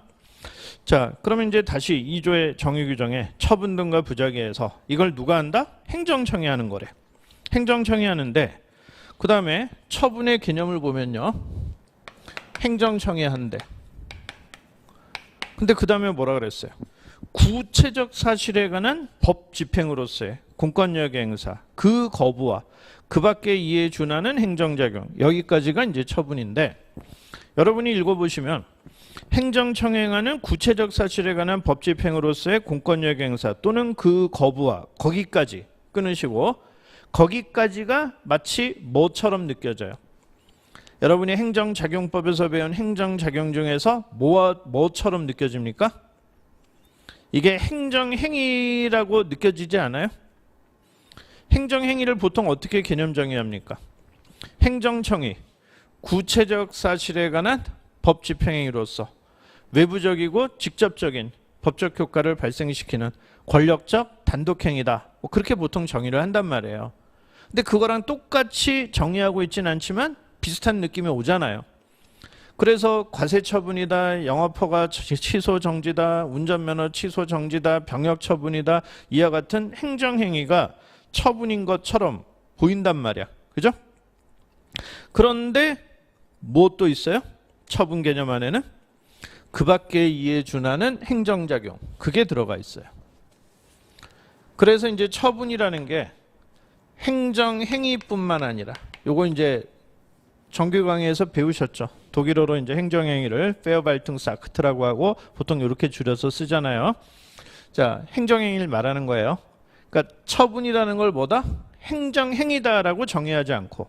자, 그러면 이제 다시 2조의 정의 규정에 처분 등과 부작위에서 이걸 누가 한다? 행정청이 하는 거래. 행정청이 하는데 그 다음에 처분의 개념을 보면요. 행정청이 한대. 근데 그 다음에 뭐라 그랬어요? 구체적 사실에 관한 법 집행으로서의 공권력 행사, 그 거부와 그 밖의 이에 준하는 행정작용. 여기까지가 이제 처분인데 여러분이 읽어보시면 행정청이 행하는 구체적 사실에 관한 법 집행으로서의 공권력 행사 또는 그 거부와 거기까지 끊으시고 거기까지가 마치 뭐처럼 느껴져요? 여러분이 행정작용법에서 배운 행정작용 중에서 뭐처럼 느껴집니까? 이게 행정행위라고 느껴지지 않아요? 행정행위를 보통 어떻게 개념 정의합니까? 행정청이 구체적 사실에 관한 법 집행행위로서 외부적이고 직접적인 법적 효과를 발생시키는 권력적 단독행위다. 뭐 그렇게 보통 정의를 한단 말이에요. 근데 그거랑 똑같이 정의하고 있지는 않지만 비슷한 느낌이 오잖아요. 그래서 과세처분이다, 영업허가 취소 정지다, 운전면허 취소 정지다, 병역처분이다 이와 같은 행정행위가 처분인 것처럼 보인단 말이야. 그죠? 그런데 뭐 또 있어요? 처분 개념 안에는 그 밖의 이에 준하는 행정작용, 그게 들어가 있어요. 그래서 이제 처분이라는 게 행정행위뿐만 아니라 요거 이제 정규 강의에서 배우셨죠. 독일어로 이제 행정행위를 페어발퉁스악트라고 하고 보통 이렇게 줄여서 쓰잖아요. 자, 행정행위를 말하는 거예요. 그러니까 처분이라는 걸 뭐다? 행정행위다라고 정의하지 않고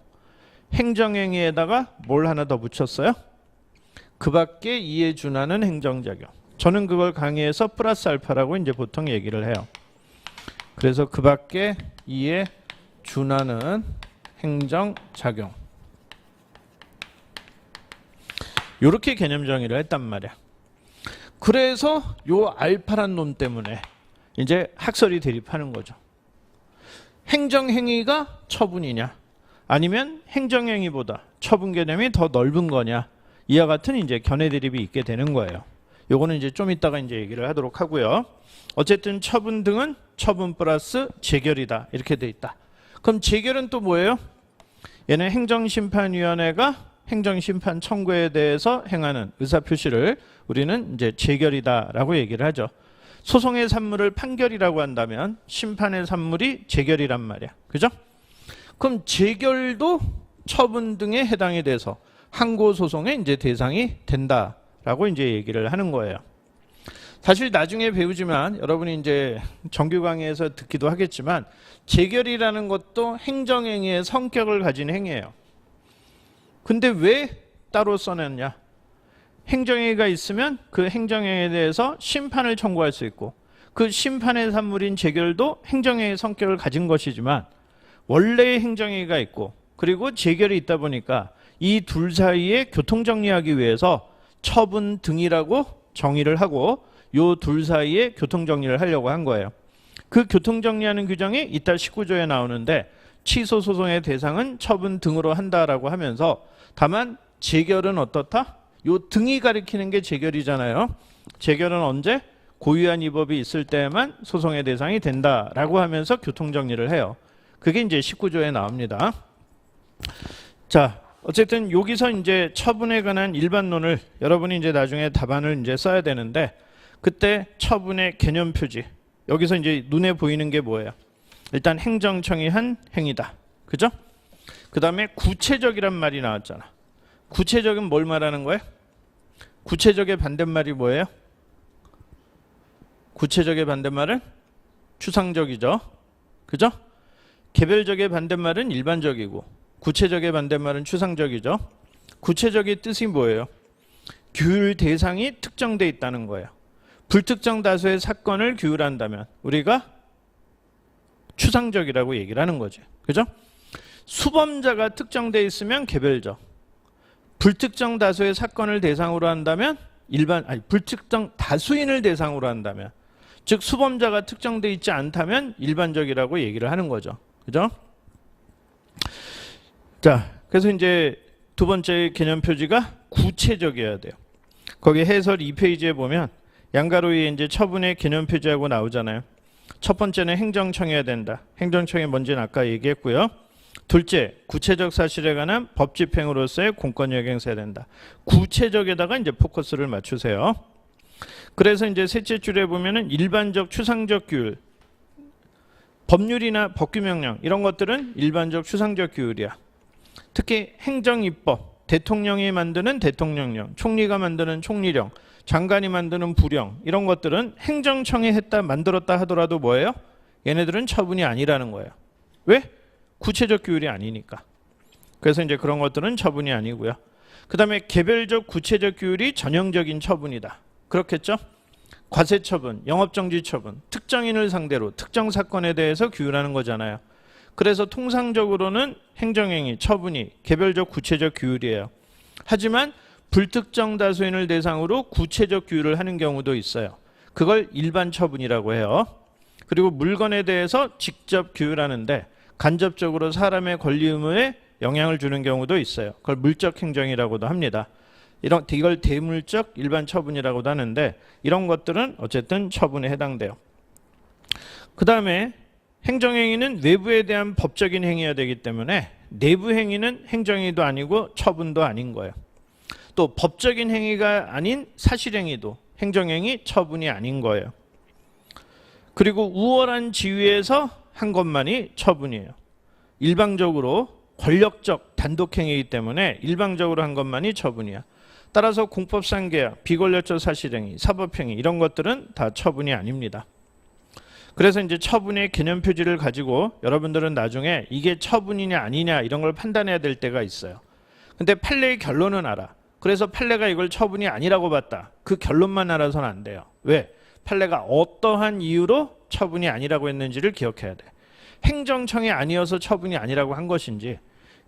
행정행위에다가 뭘 하나 더 붙였어요? 그 밖에 이에 준하는 행정작용. 저는 그걸 강의에서 플러스 알파라고 이제 보통 얘기를 해요. 그래서 그 밖에 이에 준하는 행정작용. 이렇게 개념 정의를 했단 말이야. 그래서 요 알파란 놈 때문에 이제 학설이 대립하는 거죠. 행정행위가 처분이냐, 아니면 행정행위보다 처분 개념이 더 넓은 거냐, 이와 같은 이제 견해 대립이 있게 되는 거예요. 요거는 이제 좀 이따가 이제 얘기를 하도록 하고요. 어쨌든 처분 등은 처분 플러스 재결이다, 이렇게 돼 있다. 그럼 재결은 또 뭐예요? 얘는 행정심판위원회가 행정심판 청구에 대해서 행하는 의사표시를 우리는 이제 재결이다라고 얘기를 하죠. 소송의 산물을 판결이라고 한다면 심판의 산물이 재결이란 말이야. 그죠? 그럼 재결도 처분 등에 해당이 돼서 항고소송의 이제 대상이 된다라고 이제 얘기를 하는 거예요. 사실 나중에 배우지만 여러분이 이제 정규 강의에서 듣기도 하겠지만 재결이라는 것도 행정행위의 성격을 가진 행위예요. 근데 왜 따로 써냈냐? 행정행위가 있으면 그 행정행위에 대해서 심판을 청구할 수 있고, 그 심판의 산물인 재결도 행정행위의 성격을 가진 것이지만 원래의 행정행위가 있고 그리고 재결이 있다 보니까 이 둘 사이에 교통정리하기 위해서 처분 등이라고 정의를 하고 요 둘 사이에 교통정리를 하려고 한 거예요. 그 교통정리하는 규정이 이따 19조에 나오는데 취소 소송의 대상은 처분 등으로 한다라고 하면서, 다만 재결은 어떻다? 요 등이 가리키는 게 재결이잖아요. 재결은 언제? 고유한 위법이 있을 때만 소송의 대상이 된다라고 하면서 교통정리를 해요. 그게 이제 19조에 나옵니다. 자, 어쨌든 여기서 이제 처분에 관한 일반론을 여러분이 이제 나중에 답안을 이제 써야 되는데, 그때 처분의 개념 표지, 여기서 이제 눈에 보이는 게 뭐예요? 일단 행정청이 한 행위다. 그죠? 그 다음에 구체적이란 말이 나왔잖아. 구체적은 뭘 말하는 거예요? 구체적의 반대말이 뭐예요? 구체적의 반대말은 추상적이죠. 그죠? 개별적의 반대말은 일반적이고 구체적의 반대말은 추상적이죠. 구체적의 뜻이 뭐예요? 규율 대상이 특정돼 있다는 거예요. 불특정 다수의 사건을 규율한다면 우리가 추상적이라고 얘기를 하는 거지. 그죠? 수범자가 특정돼 있으면 개별적. 불특정 다수의 사건을 대상으로 한다면 불특정 다수인을 대상으로 한다면, 즉 수범자가 특정돼 있지 않다면 일반적이라고 얘기를 하는 거죠. 그죠? 자, 그래서 이제 두 번째 개념 표지가 구체적이어야 돼요. 거기 해설 2페이지에 보면 양가로의 이제 처분의 개념 표지하고 나오잖아요. 첫 번째는 행정청해야 된다. 행정청이 뭔지는 아까 얘기했고요. 둘째, 구체적 사실에 관한 법 집행으로서의 공권력 행사해야 된다. 구체적에다가 이제 포커스를 맞추세요. 그래서 이제 셋째 줄에 보면은 일반적 추상적 규율, 법률이나 법규명령 이런 것들은 일반적 추상적 규율이야. 특히 행정입법, 대통령이 만드는 대통령령, 총리가 만드는 총리령, 장관이 만드는 부령, 이런 것들은 행정청이 했다 만들었다 하더라도 뭐예요? 얘네들은 처분이 아니라는 거예요. 왜? 구체적 규율이 아니니까. 그래서 이제 그런 것들은 처분이 아니고요. 그 다음에 개별적 구체적 규율이 전형적인 처분이다. 그렇겠죠? 과세처분, 영업정지처분, 특정인을 상대로 특정 사건에 대해서 규율하는 거잖아요. 그래서 통상적으로는 행정행위, 처분이 개별적 구체적 규율이에요. 하지만 불특정 다수인을 대상으로 구체적 규율을 하는 경우도 있어요. 그걸 일반 처분이라고 해요. 그리고 물건에 대해서 직접 규율하는데 간접적으로 사람의 권리 의무에 영향을 주는 경우도 있어요. 그걸 물적 행정이라고도 합니다. 이걸 대물적 일반 처분이라고도 하는데 이런 것들은 어쨌든 처분에 해당돼요. 그 다음에 행정행위는 외부에 대한 법적인 행위가 되기 때문에 내부 행위는 행정행위도 아니고 처분도 아닌 거예요. 또 법적인 행위가 아닌 사실행위도 행정행위, 처분이 아닌 거예요. 그리고 우월한 지위에서 한 것만이 처분이에요. 일방적으로 권력적 단독행위이기 때문에 일방적으로 한 것만이 처분이야. 따라서 공법상 계약, 비권력적 사실행위, 사법행위 이런 것들은 다 처분이 아닙니다. 그래서 이제 처분의 개념 표지를 가지고 여러분들은 나중에 이게 처분이냐 아니냐 이런 걸 판단해야 될 때가 있어요. 근데 판례의 결론은 알아. 그래서 판례가 이걸 처분이 아니라고 봤다. 그 결론만 알아서는 안 돼요. 왜? 판례가 어떠한 이유로 처분이 아니라고 했는지를 기억해야 돼. 행정청이 아니어서 처분이 아니라고 한 것인지,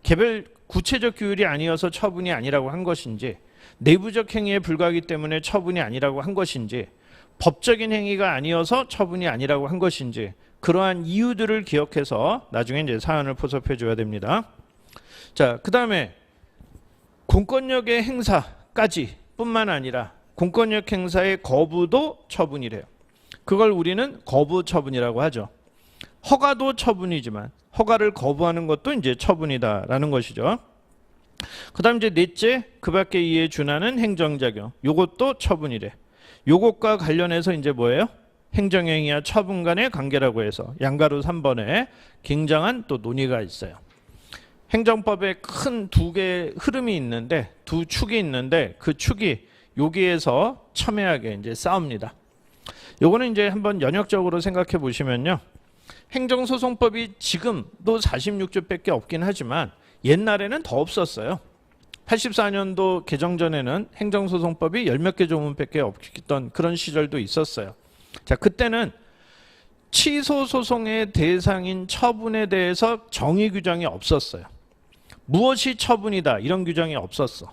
개별 구체적 규율이 아니어서 처분이 아니라고 한 것인지, 내부적 행위에 불과하기 때문에 처분이 아니라고 한 것인지, 법적인 행위가 아니어서 처분이 아니라고 한 것인지, 그러한 이유들을 기억해서 나중에 이제 사안을 포섭해 줘야 됩니다. 자, 그 다음에 공권력의 행사까지 뿐만 아니라 공권력 행사의 거부도 처분이래요. 그걸 우리는 거부 처분이라고 하죠. 허가도 처분이지만 허가를 거부하는 것도 이제 처분이다라는 것이죠. 그 다음 이제 넷째, 그 밖의 이에 준하는 행정작용. 요것도 처분이래. 요것과 관련해서 이제 뭐예요? 행정행위와 처분 간의 관계라고 해서 양가로 3번에 굉장한 또 논의가 있어요. 행정법에 큰 두 개의 흐름이 있는데, 두 축이 있는데 그 축이 여기에서 첨예하게 이제 싸웁니다. 요거는 이제 한번 연역적으로 생각해 보시면요. 행정소송법이 지금도 46조밖에 없긴 하지만 옛날에는 더 없었어요. 84년도 개정 전에는 행정소송법이 10몇 개 조문밖에 없던 그런 시절도 있었어요. 자, 그때는 취소소송의 대상인 처분에 대해서 정의 규정이 없었어요. 무엇이 처분이다 이런 규정이 없었어.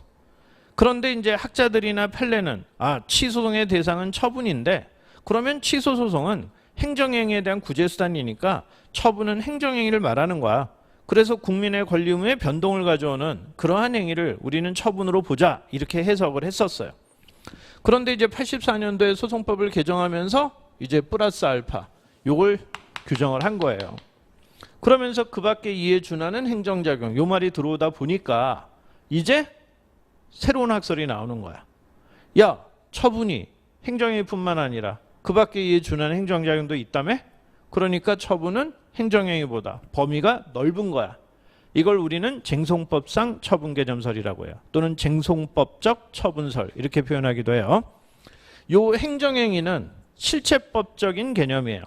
그런데 이제 학자들이나 판례는 취소소송의 대상은 처분인데, 그러면 취소소송은 행정행위에 대한 구제수단이니까 처분은 행정행위를 말하는 거야. 그래서 국민의 권리 의무에 변동을 가져오는 그러한 행위를 우리는 처분으로 보자, 이렇게 해석을 했었어요. 그런데 이제 84년도에 소송법을 개정하면서 이제 플러스 알파 요걸 규정을 한 거예요. 그러면서 그 밖에 이에 준하는 행정작용, 요 말이 들어오다 보니까 이제 새로운 학설이 나오는 거야. 야, 처분이 행정행위뿐만 아니라 그 밖에 이에 준하는 행정작용도 있다며? 그러니까 처분은 행정행위보다 범위가 넓은 거야. 이걸 우리는 쟁송법상 처분개념설이라고 해요. 또는 쟁송법적 처분설, 이렇게 표현하기도 해요. 요 행정행위는 실체법적인 개념이에요.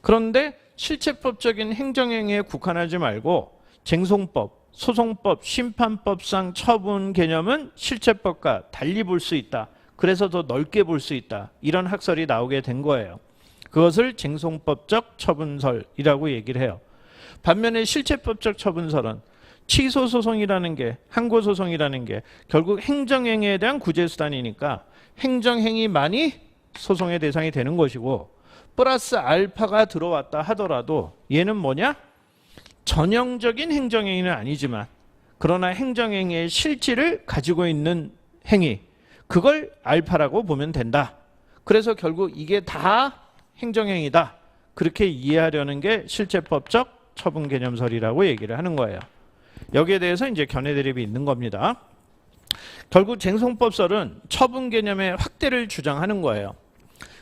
그런데 실체법적인 행정행위에 국한하지 말고 쟁송법, 소송법, 심판법상 처분 개념은 실체법과 달리 볼 수 있다. 그래서 더 넓게 볼 수 있다. 이런 학설이 나오게 된 거예요. 그것을 쟁송법적 처분설이라고 얘기를 해요. 반면에 실체법적 처분설은 취소소송이라는 게, 항고소송이라는 게 결국 행정행위에 대한 구제수단이니까 행정행위만이 소송의 대상이 되는 것이고, 플러스 알파가 들어왔다 하더라도 얘는 뭐냐? 전형적인 행정행위는 아니지만 그러나 행정행위의 실질을 가지고 있는 행위, 그걸 알파라고 보면 된다. 그래서 결국 이게 다 행정행위다. 그렇게 이해하려는 게 실체법적 처분개념설이라고 얘기를 하는 거예요. 여기에 대해서 이제 견해 대립이 있는 겁니다. 결국 쟁송법설은 처분 개념의 확대를 주장하는 거예요.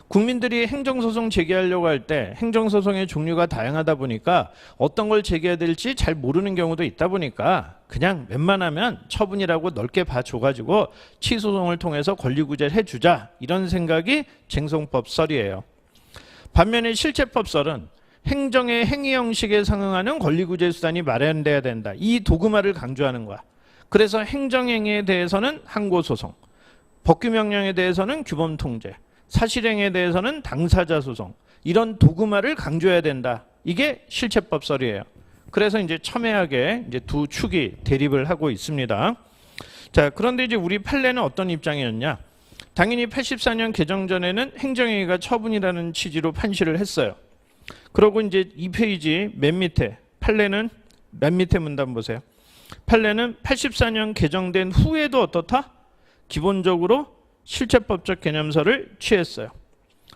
국민들이 행정소송 제기하려고 할 때 행정소송의 종류가 다양하다 보니까 어떤 걸 제기해야 될지 잘 모르는 경우도 있다 보니까 그냥 웬만하면 처분이라고 넓게 봐줘가지고 취소소송을 통해서 권리구제를 해주자, 이런 생각이 쟁송법설이에요. 반면에 실체법설은 행정의 행위 형식에 상응하는 권리구제 수단이 마련돼야 된다. 이 도그마를 강조하는 거야. 그래서 행정행위에 대해서는 항고소송, 법규명령에 대해서는 규범통제, 사실행위에 대해서는 당사자 소송, 이런 도그마를 강조해야 된다. 이게 실체법설이에요. 그래서 이제 첨예하게 이제 두 축이 대립을 하고 있습니다. 자, 그런데 이제 우리 판례는 어떤 입장이었냐? 당연히 84년 개정 전에는 행정행위가 처분이라는 취지로 판시를 했어요. 그러고 이제 2페이지 맨 밑에 판례는, 맨 밑에 문단 보세요. 판례는 84년 개정된 후에도 어떻다? 기본적으로 실체법적 개념설을 취했어요.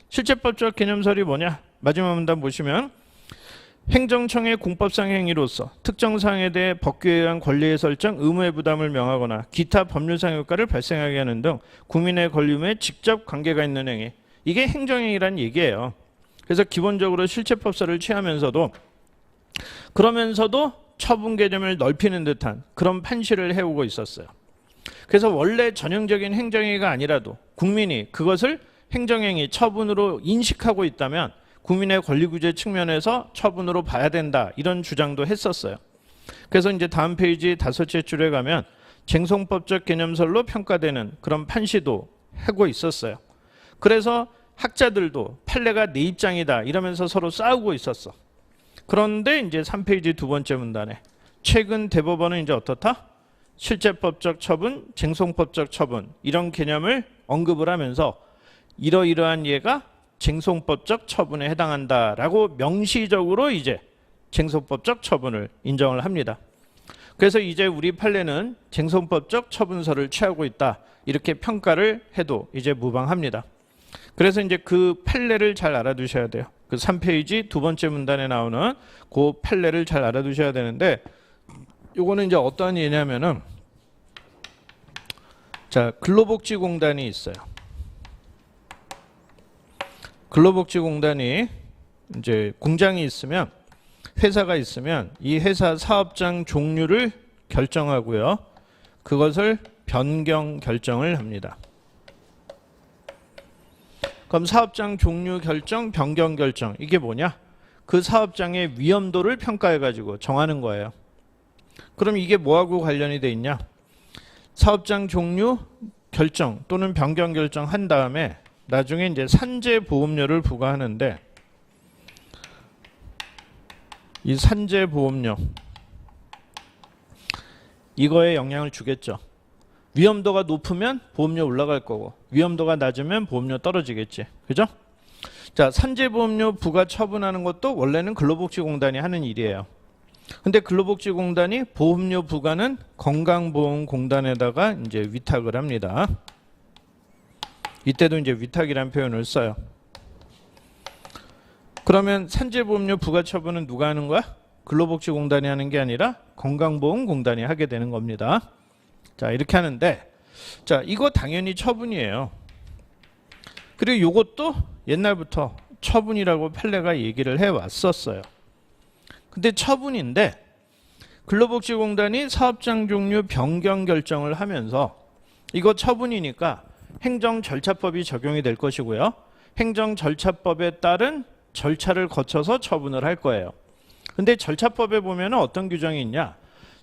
실체법적 개념설이 뭐냐? 마지막 문단 보시면 행정청의 공법상 행위로서 특정 사항에 대해 법규에 의한 권리의 설정, 의무의 부담을 명하거나 기타 법률상 효과를 발생하게 하는 등 국민의 권리 의무에 직접 관계가 있는 행위, 이게 행정행위란 얘기예요. 그래서 기본적으로 실체법설을 취하면서도 그러면서도 처분 개념을 넓히는 듯한 그런 판시를 해오고 있었어요. 그래서 원래 전형적인 행정행위가 아니라도 국민이 그것을 행정행위, 처분으로 인식하고 있다면 국민의 권리구제 측면에서 처분으로 봐야 된다, 이런 주장도 했었어요. 그래서 이제 다음 페이지 5째 줄에 가면 쟁송법적 개념설로 평가되는 그런 판시도 하고 있었어요. 그래서 학자들도 판례가 내 입장이다 이러면서 서로 싸우고 있었어. 그런데 이제 3페이지 두 번째 문단에 최근 대법원은 이제 어떻다? 실제법적 처분, 쟁송법적 처분 이런 개념을 언급을 하면서 이러이러한 예가 쟁송법적 처분에 해당한다라고 명시적으로 이제 쟁송법적 처분을 인정을 합니다. 그래서 이제 우리 판례는 쟁송법적 처분서를 취하고 있다 이렇게 평가를 해도 이제 무방합니다. 그래서 이제 그 판례를 잘 알아두셔야 돼요. 그 3페이지 두 번째 문단에 나오는 그 판례를 잘 알아두셔야 되는데 요거는 이제 어떠한 예냐면은 자, 근로복지공단이 있어요. 근로복지공단이 이제 공장이 있으면 회사가 있으면 이 회사 사업장 종류를 결정하고요. 그것을 변경 결정을 합니다. 그럼 사업장 종류 결정, 변경 결정 이게 뭐냐? 그 사업장의 위험도를 평가해 가지고 정하는 거예요. 그럼 이게 뭐하고 관련이 돼 있냐? 사업장 종류 결정 또는 변경 결정한 다음에 나중에 이제 산재 보험료를 부과하는데 이 산재 보험료 이거에 영향을 주겠죠. 위험도가 높으면 보험료 올라갈 거고 위험도가 낮으면 보험료 떨어지겠지. 그죠? 자, 산재보험료 부과 처분하는 것도 원래는 근로복지공단이 하는 일이에요. 근데 근로복지공단이 보험료 부과는 건강보험공단에다가 이제 위탁을 합니다. 이때도 이제 위탁이라는 표현을 써요. 그러면 산재보험료 부과 처분은 누가 하는 거야? 근로복지공단이 하는 게 아니라 건강보험공단이 하게 되는 겁니다. 자, 이렇게 하는데 자, 이거 당연히 처분이에요. 그리고 이것도 옛날부터 처분이라고 판례가 얘기를 해왔었어요. 근데 처분인데 근로복지공단이 사업장 종류 변경 결정을 하면서 이거 처분이니까 행정절차법이 적용이 될 것이고요. 행정절차법에 따른 절차를 거쳐서 처분을 할 거예요. 근데 절차법에 보면 어떤 규정이 있냐?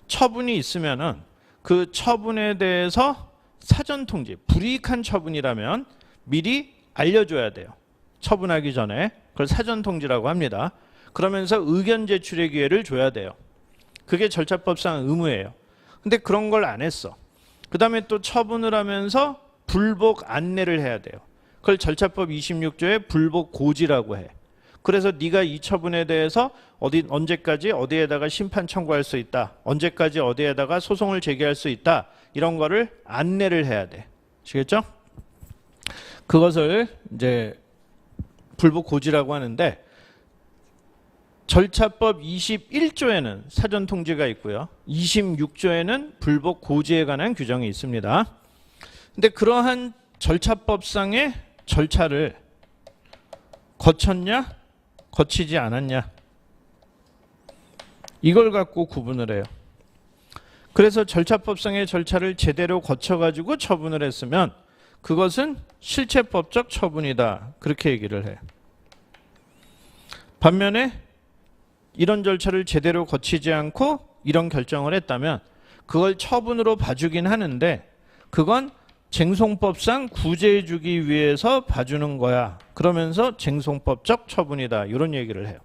처분이 있으면은 그 처분에 대해서 사전 통지, 불이익한 처분이라면 미리 알려줘야 돼요. 처분하기 전에. 그걸 사전 통지라고 합니다. 그러면서 의견 제출의 기회를 줘야 돼요. 그게 절차법상 의무예요. 근데 그런 걸 안 했어. 그 다음에 또 처분을 하면서 불복 안내를 해야 돼요. 그걸 절차법 26조에 불복 고지라고 해. 그래서 네가 이 처분에 대해서 언제까지 어디에다가 심판 청구할 수 있다. 언제까지 어디에다가 소송을 제기할 수 있다. 이런 거를 안내를 해야 돼. 아시겠죠? 그것을 이제 불복 고지라고 하는데 절차법 21조에는 사전 통지가 있고요. 26조에는 불복 고지에 관한 규정이 있습니다. 근데 그러한 절차법상의 절차를 거쳤냐? 거치지 않았냐? 이걸 갖고 구분을 해요. 그래서 절차법상의 절차를 제대로 거쳐가지고 처분을 했으면 그것은 실체법적 처분이다. 그렇게 얘기를 해요. 반면에 이런 절차를 제대로 거치지 않고 이런 결정을 했다면 그걸 처분으로 봐주긴 하는데 그건 쟁송법상 구제해주기 위해서 봐주는 거야. 그러면서 쟁송법적 처분이다. 이런 얘기를 해요.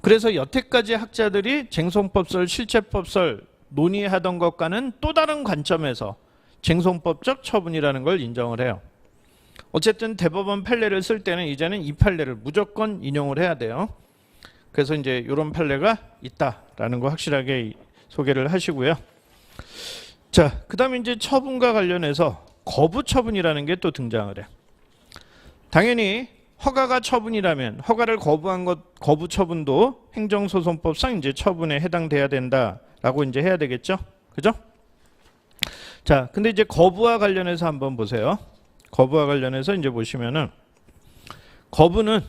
그래서 여태까지 학자들이 쟁송법설, 실체법설 논의하던 것과는 또 다른 관점에서 쟁송법적 처분이라는 걸 인정을 해요. 어쨌든 대법원 판례를 쓸 때는 이제는 이 판례를 무조건 인용을 해야 돼요. 그래서 이제 이런 판례가 있다라는 거 확실하게 소개를 하시고요. 자, 그 다음에 이제 처분과 관련해서 거부 처분이라는 게 또 등장을 해요. 당연히 허가가 처분이라면 허가를 거부한 것, 거부 처분도 행정소송법상 이제 처분에 해당돼야 된다라고 이제 해야 되겠죠? 그죠? 자, 근데 이제 거부와 관련해서 한번 보세요. 거부와 관련해서 이제 보시면은 거부는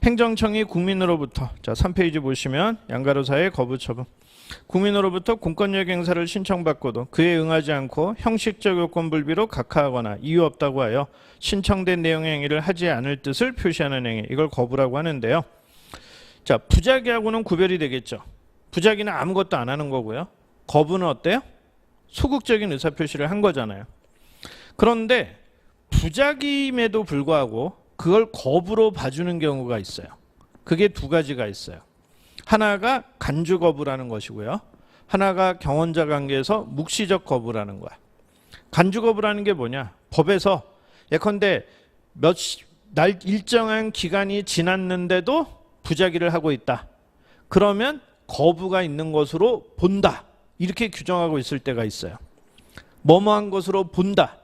행정청이 국민으로부터 자 3페이지 보시면 양가로사의 거부 처분 국민으로부터 공권력 행사를 신청받고도 그에 응하지 않고 형식적 요건 불비로 각하하거나 이유 없다고 하여 신청된 내용의 행위를 하지 않을 뜻을 표시하는 행위 이걸 거부라고 하는데요. 자, 부작위하고는 구별이 되겠죠. 부작위는 아무것도 안 하는 거고요. 거부는 어때요? 소극적인 의사표시를 한 거잖아요. 그런데 부작위임에도 불구하고 그걸 거부로 봐주는 경우가 있어요. 그게 두 가지가 있어요. 하나가 간주 거부라는 것이고요. 하나가 경원자 관계에서 묵시적 거부라는 거야. 간주 거부라는 게 뭐냐? 법에서 예컨대 날 일정한 기간이 지났는데도 부작위를 하고 있다. 그러면 거부가 있는 것으로 본다. 이렇게 규정하고 있을 때가 있어요. 뭐뭐한 것으로 본다.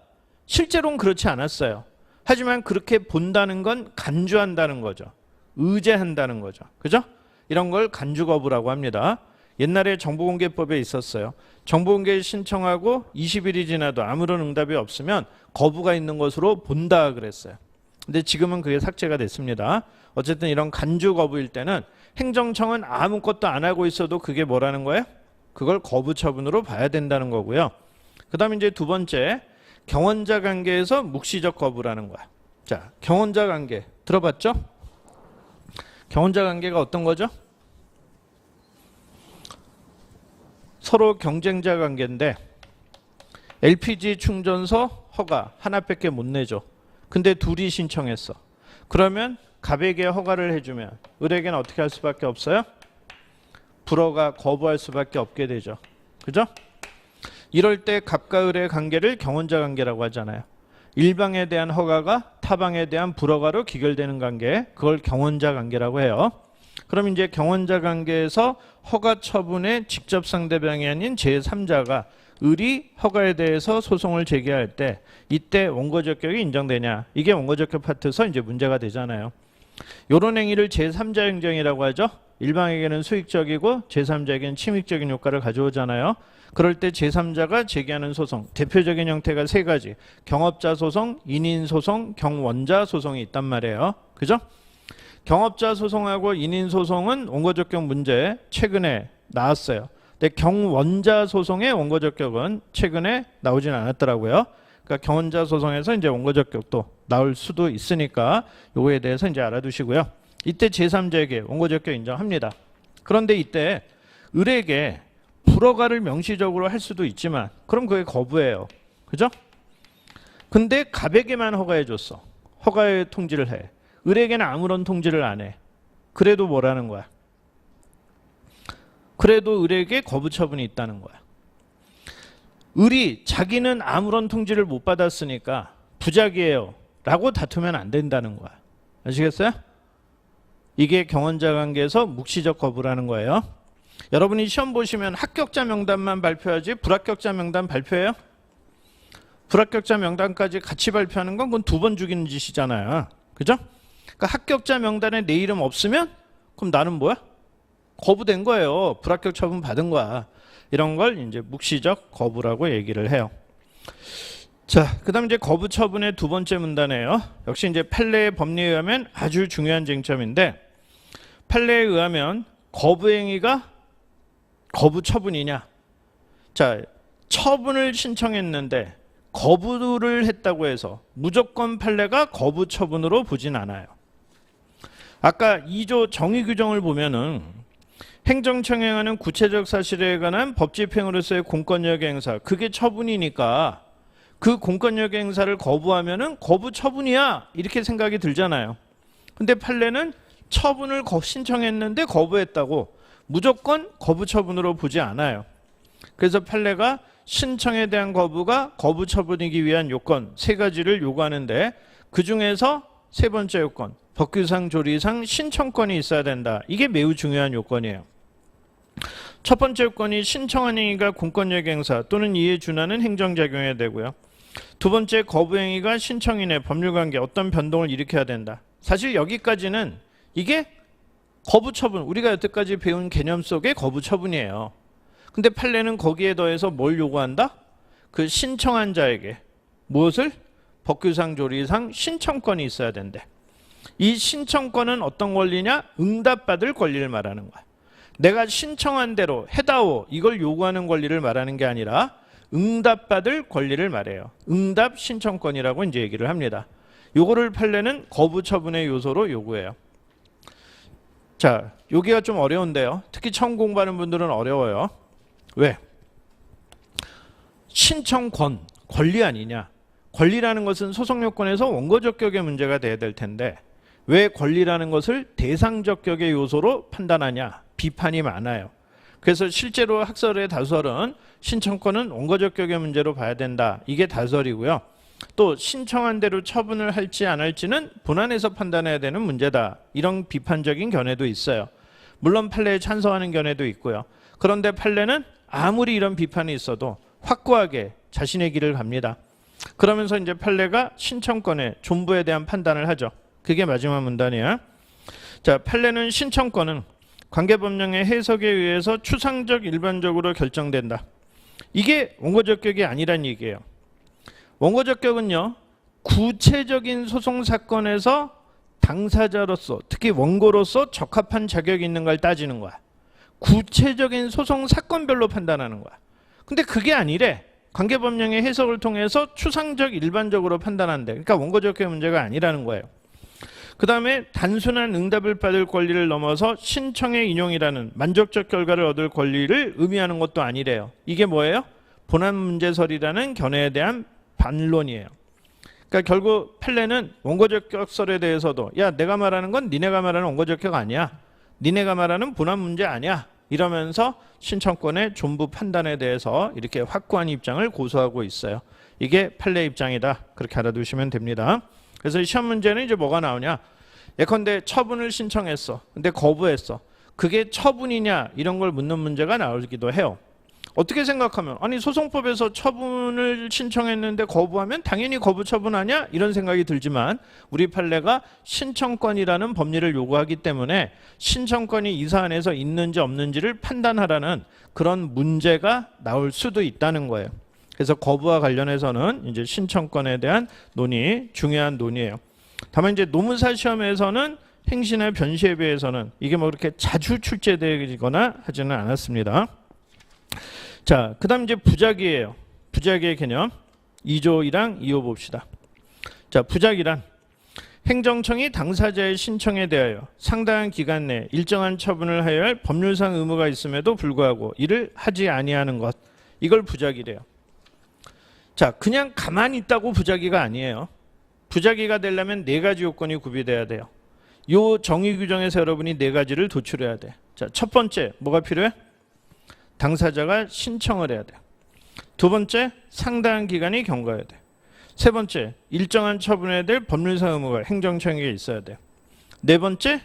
실제로는 그렇지 않았어요. 하지만 그렇게 본다는 건 간주한다는 거죠. 의제한다는 거죠. 그죠? 이런 걸 간주 거부라고 합니다. 옛날에 정보공개법에 있었어요. 정보공개 신청하고 20일이 지나도 아무런 응답이 없으면 거부가 있는 것으로 본다 그랬어요. 근데 지금은 그게 삭제가 됐습니다. 어쨌든 이런 간주 거부일 때는 행정청은 아무것도 안 하고 있어도 그게 뭐라는 거예요? 그걸 거부 처분으로 봐야 된다는 거고요. 그 다음에 이제 두 번째, 경원자 관계에서 묵시적 거부라는 거야. 자, 경원자 관계 들어봤죠? 경원자 관계가 어떤 거죠? 서로 경쟁자 관계인데 LPG 충전소 허가 하나밖에 못 내줘. 근데 둘이 신청했어. 그러면 갑에게 허가를 해주면 을에게는 어떻게 할 수밖에 없어요? 불어가 거부할 수밖에 없게 되죠. 그죠? 이럴 때 갑과 을의 관계를 경원자 관계라고 하잖아요. 일방에 대한 허가가 타방에 대한 불허가로 기결되는 관계, 그걸 경원자 관계라고 해요. 그럼 이제 경원자 관계에서 허가 처분의 직접 상대방이 아닌 제3자가 을이 허가에 대해서 소송을 제기할 때 이때 원고적격이 인정되냐? 이게 원고적격 파트에서 이제 문제가 되잖아요. 이런 행위를 제3자 행정이라고 하죠. 일방에게는 수익적이고 제3자에게는 침익적인 효과를 가져오잖아요. 그럴 때 제3자가 제기하는 소송, 대표적인 형태가 세 가지. 경업자 소송, 인인 소송, 경원자 소송이 있단 말이에요. 그죠? 경업자 소송하고 인인 소송은 원고적격 문제 최근에 나왔어요. 근데 경원자 소송의 원고적격은 최근에 나오진 않았더라고요. 그러니까 경원자 소송에서 이제 원고적격도 나올 수도 있으니까 요거에 대해서 이제 알아두시고요. 이때 제3자에게 원고적격 인정합니다. 그런데 이때 을에게 불허가를 명시적으로 할 수도 있지만 그럼 그게 거부예요. 그죠? 근데 갑에게만 허가해 줬어. 허가의 통지를 해. 을에게는 아무런 통지를 안 해. 그래도 뭐라는 거야? 그래도 을에게 거부 처분이 있다는 거야. 을이 자기는 아무런 통지를 못 받았으니까 부작위예요 라고 다투면 안 된다는 거야. 아시겠어요? 이게 경원자 관계에서 묵시적 거부라는 거예요. 여러분이 시험 보시면 합격자 명단만 발표하지 불합격자 명단 발표해요? 불합격자 명단까지 같이 발표하는 건 그건 두 번 죽이는 짓이잖아요. 그죠? 그러니까 합격자 명단에 내 이름 없으면 그럼 나는 뭐야? 거부된 거예요. 불합격 처분 받은 거야. 이런 걸 이제 묵시적 거부라고 얘기를 해요. 자, 그다음 이제 거부 처분의 두 번째 문단이에요. 역시 이제 판례의 법리에 의하면 아주 중요한 쟁점인데 판례에 의하면 거부 행위가 거부 처분이냐? 자, 처분을 신청했는데 거부를 했다고 해서 무조건 판례가 거부 처분으로 보진 않아요. 아까 2조 정의 규정을 보면은 행정청이 행하는 구체적 사실에 관한 법 집행으로서의 공권력 행사, 그게 처분이니까 그 공권력 행사를 거부하면은 거부 처분이야 이렇게 생각이 들잖아요. 근데 판례는 처분을 신청했는데 거부했다고 무조건 거부 처분으로 보지 않아요. 그래서 판례가 신청에 대한 거부가 거부 처분이기 위한 요건 세 가지를 요구하는데 그 중에서 세 번째 요건, 법규상 조리상 신청권이 있어야 된다. 이게 매우 중요한 요건이에요. 첫 번째 요건이 신청한 행위가 공권력 행사 또는 이에 준하는 행정작용해야 되고요. 두 번째, 거부 행위가 신청인의 법률관계 어떤 변동을 일으켜야 된다. 사실 여기까지는 이게 거부 처분, 우리가 여태까지 배운 개념 속의 거부 처분이에요. 근데 판례는 거기에 더해서 뭘 요구한다? 그 신청한 자에게 무엇을? 법규상 조리상 신청권이 있어야 된대. 이 신청권은 어떤 권리냐? 응답받을 권리를 말하는 거야. 내가 신청한 대로 해다오 이걸 요구하는 권리를 말하는 게 아니라 응답받을 권리를 말해요. 응답 신청권이라고 이제 얘기를 합니다. 요거를 판례는 거부 처분의 요소로 요구해요. 자, 여기가 좀 어려운데요. 특히 처음 공부하는 분들은 어려워요. 왜? 신청권, 권리 아니냐? 권리라는 것은 소송요건에서 원고적격의 문제가 돼야 될 텐데 왜 권리라는 것을 대상적격의 요소로 판단하냐? 비판이 많아요. 그래서 실제로 학설의 다설은 신청권은 원고적격의 문제로 봐야 된다. 이게 다설이고요. 또 신청한 대로 처분을 할지 안 할지는 본안에서 판단해야 되는 문제다. 이런 비판적인 견해도 있어요. 물론 판례에 찬성하는 견해도 있고요. 그런데 판례는 아무리 이런 비판이 있어도 확고하게 자신의 길을 갑니다. 그러면서 이제 판례가 신청권의 존부에 대한 판단을 하죠. 그게 마지막 문단이에요. 자, 판례는 신청권은 관계법령의 해석에 의해서 추상적 일반적으로 결정된다. 이게 원고적격이 아니란 얘기예요. 원고적격은요, 구체적인 소송 사건에서 당사자로서, 특히 원고로서 적합한 자격이 있는 걸 따지는 거야. 구체적인 소송 사건별로 판단하는 거야. 근데 그게 아니래. 관계법령의 해석을 통해서 추상적 일반적으로 판단한대. 그러니까 원고적격의 문제가 아니라는 거예요. 그 다음에 단순한 응답을 받을 권리를 넘어서 신청의 인용이라는 만족적 결과를 얻을 권리를 의미하는 것도 아니래요. 이게 뭐예요? 본안 문제설이라는 견해에 대한 반론이에요. 그러니까 결국 판례는 원고적격설에 대해서도 야, 내가 말하는 건 니네가 말하는 원고적격 아니야. 니네가 말하는 본안 문제 아니야. 이러면서 신청권의 존부 판단에 대해서 이렇게 확고한 입장을 고수하고 있어요. 이게 판례 입장이다. 그렇게 알아두시면 됩니다. 그래서 시험 문제는 이제 뭐가 나오냐? 예컨대 처분을 신청했어. 근데 거부했어. 그게 처분이냐? 이런 걸 묻는 문제가 나오기도 해요. 어떻게 생각하면 아니 소송법에서 처분을 신청했는데 거부하면 당연히 거부 처분하냐? 이런 생각이 들지만 우리 판례가 신청권이라는 법리를 요구하기 때문에 신청권이 이 사안에서 있는지 없는지를 판단하라는 그런 문제가 나올 수도 있다는 거예요. 그래서 거부와 관련해서는 이제 신청권에 대한 논의, 중요한 논의예요. 다만 이제 노무사 시험에서는 행시나 변시에 비해서는 이게 뭐 그렇게 자주 출제되거나 하지는 않았습니다. 자, 그 다음 이제 부작위예요. 부작위의 개념 2조 1항 2호 봅시다. 자, 부작위란 행정청이 당사자의 신청에 대하여 상당한 기간 내 일정한 처분을 하여야 할 법률상 의무가 있음에도 불구하고 이를 하지 아니하는 것, 이걸 부작위래요. 자, 그냥 가만히 있다고 부작위가 아니에요. 부작위가 되려면 4가지 요건이 구비돼야 돼요. 요 정의 규정에서 여러분이 4가지를 도출해야 돼. 자, 첫 번째 뭐가 필요해? 당사자가 신청을 해야 돼. 두 번째, 상당한 기간이 경과해야 돼. 세 번째, 일정한 처분해야 될 법률상 의무가 행정청에게 있어야 돼. 네 번째,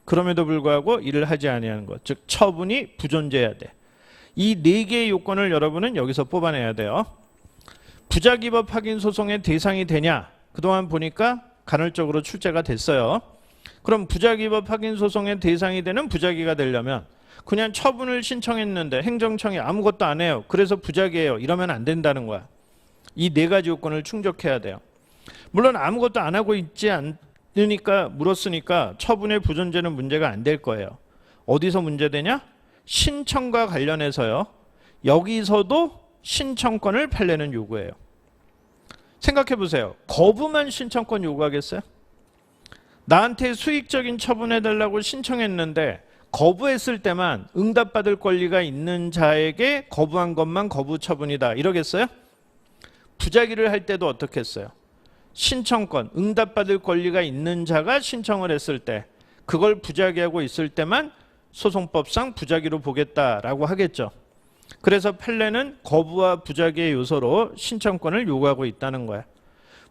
그럼에도 불구하고 이를 하지 아니하는 것, 즉 처분이 부존재해야 돼. 이 4개의 요건을 여러분은 여기서 뽑아내야 돼요. 부작위법 확인 소송의 대상이 되냐? 그동안 보니까 간헐적으로 출제가 됐어요. 그럼 부작위법 확인 소송의 대상이 되는 부작위가 되려면 그냥 처분을 신청했는데 행정청이 아무것도 안 해요. 그래서 부작위예요. 이러면 안 된다는 거야. 이 4가지 요건을 충족해야 돼요. 물론 아무것도 안 하고 있지 않으니까 물었으니까 처분의 부존재는 문제가 안 될 거예요. 어디서 문제되냐? 신청과 관련해서요. 여기서도 신청권을 판례는 요구해요. 생각해 보세요. 거부만 신청권 요구하겠어요? 나한테 수익적인 처분해달라고 신청했는데 거부했을 때만 응답받을 권리가 있는 자에게 거부한 것만 거부 처분이다. 이러겠어요? 부작위를 할 때도 어떻게 했어요? 신청권, 응답받을 권리가 있는 자가 신청을 했을 때 그걸 부작위하고 있을 때만 소송법상 부작위로 보겠다라고 하겠죠. 그래서 판례는 거부와 부작위의 요소로 신청권을 요구하고 있다는 거야.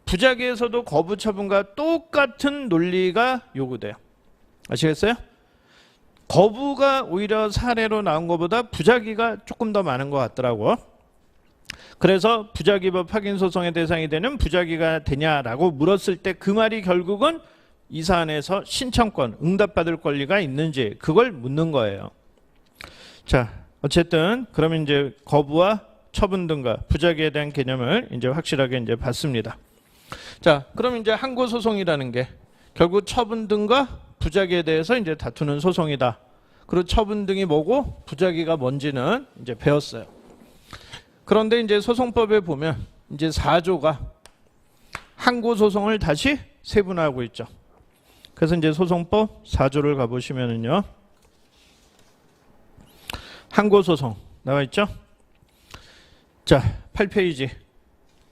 부작위에서도 거부 처분과 똑같은 논리가 요구돼요. 아시겠어요? 거부가 오히려 사례로 나온 것보다 부작위가 조금 더 많은 것 같더라고. 그래서 부작위법 확인 소송의 대상이 되는 부작위가 되냐라고 물었을 때 그 말이 결국은 이 사안에서 신청권, 응답받을 권리가 있는지 그걸 묻는 거예요. 자, 어쨌든 그러면 이제 거부와 처분 등과 부작위에 대한 개념을 이제 확실하게 이제 봤습니다. 자, 그럼 이제 항고 소송이라는 게 결국 처분 등과 부작위에 대해서 이제 다투는 소송이다. 그리고 처분 등이 뭐고 부작위가 뭔지는 이제 배웠어요. 그런데 이제 소송법에 보면 이제 4조가 항고 소송을 다시 세분화하고 있죠. 그래서 이제 소송법 4조를 가보시면은요. 항고 소송 나와 있죠? 자, 8페이지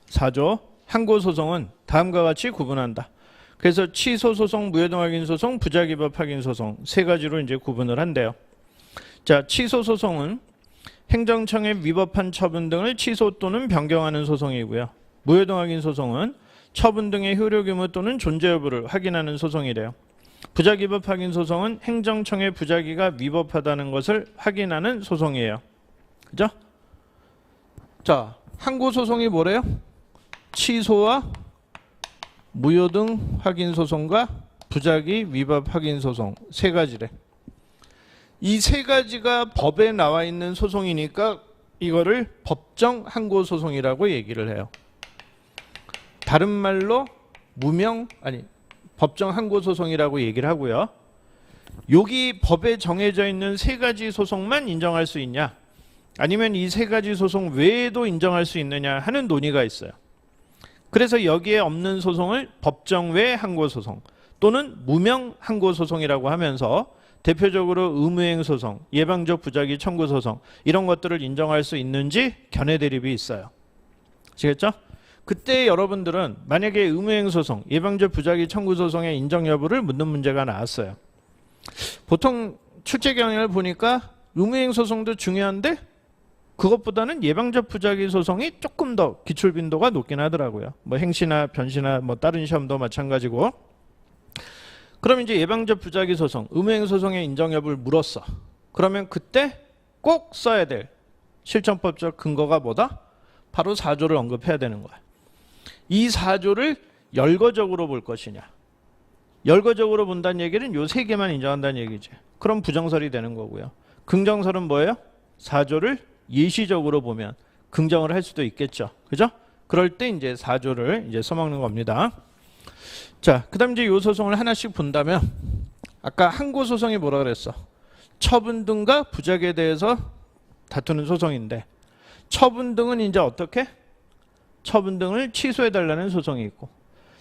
4조 항고 소송은 다음과 같이 구분한다. 그래서 취소 소송, 무효동 확인 소송, 부작위법 확인 소송 3가지로 이제 구분을 한대요. 자, 취소 소송은 행정청에 위법한 처분 등을 취소 또는 변경하는 소송이고요. 무효동 확인 소송은 처분 등의 효력 유무 또는 존재 여부를 확인하는 소송이래요. 부작 위법 확인 소송은 행정청의 부작위가 위법하다는 것을 확인하는 소송이에요. 그죠? 자, 항고 소송이 뭐래요? 취소와 무효등 확인 소송과 부작위 위법 확인 소송 세 가지래. 이 세 가지가 법에 나와 있는 소송이니까 이거를 법정 항고 소송이라고 얘기를 해요. 다른 말로 법정 항고 소송이라고 얘기를 하고요. 여기 법에 정해져 있는 세 가지 소송만 인정할 수 있냐, 아니면 이 세 가지 소송 외에도 인정할 수 있느냐 하는 논의가 있어요. 그래서 여기에 없는 소송을 법정 외 항고 소송 또는 무명 항고 소송이라고 하면서 대표적으로 의무행 소송, 예방적 부작위 청구 소송 이런 것들을 인정할 수 있는지 견해 대립이 있어요. 아시겠죠? 그때 여러분들은 만약에 의무행 소송, 예방적 부작위 청구 소송의 인정 여부를 묻는 문제가 나왔어요. 보통 출제 경향을 보니까 의무행 소송도 중요한데 그것보다는 예방적 부작위 소송이 조금 더 기출 빈도가 높긴 하더라고요. 뭐 행시나 변시나 뭐 다른 시험도 마찬가지고. 그럼 이제 예방적 부작위 소송, 의무행 소송의 인정 여부를 물었어. 그러면 그때 꼭 써야 될 실천법적 근거가 뭐다? 바로 4조를 언급해야 되는 거야. 이 4조를 열거적으로 볼 것이냐. 열거적으로 본다는 얘기는 요 세 개만 인정한다는 얘기지. 그럼 부정설이 되는 거고요. 긍정설은 뭐예요? 4조를 예시적으로 보면 긍정을 할 수도 있겠죠. 그죠? 그럴 때 이제 4조를 이제 써먹는 겁니다. 자, 그 다음 이제 요 소송을 하나씩 본다면, 아까 항고 소송이 뭐라 그랬어? 처분 등과 부작에 대해서 다투는 소송인데, 처분 등은 이제 어떻게? 처분 등을 취소해달라는 소송이 있고,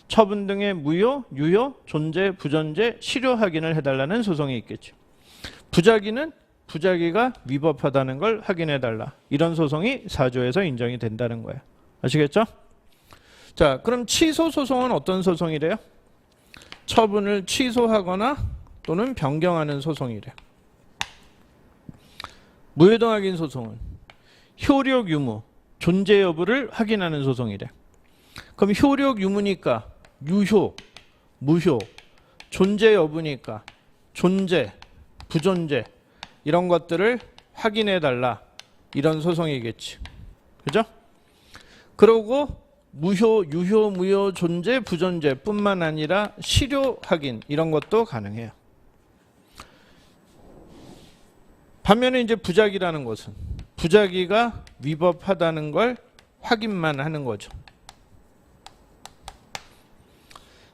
처분 등의 무효, 유효, 존재, 부존재, 실효 확인을 해달라는 소송이 있겠죠. 부작위는 부작위가 위법하다는 걸 확인해달라. 이런 소송이 4조에서 인정이 된다는 거예요. 아시겠죠? 자, 그럼 취소 소송은 어떤 소송이래요? 처분을 취소하거나 또는 변경하는 소송이래요. 무효등 확인 소송은 효력 유무, 존재 여부를 확인하는 소송이래. 그럼 효력 유무니까 유효, 무효, 존재 여부니까 존재, 부존재 이런 것들을 확인해 달라. 이런 소송이겠지. 그죠? 그러고 무효, 유효, 무효, 존재, 부존재 뿐만 아니라 실효 확인 이런 것도 가능해요. 반면에 이제 부작위라는 것은 부작위가 위법하다는 걸 확인만 하는 거죠.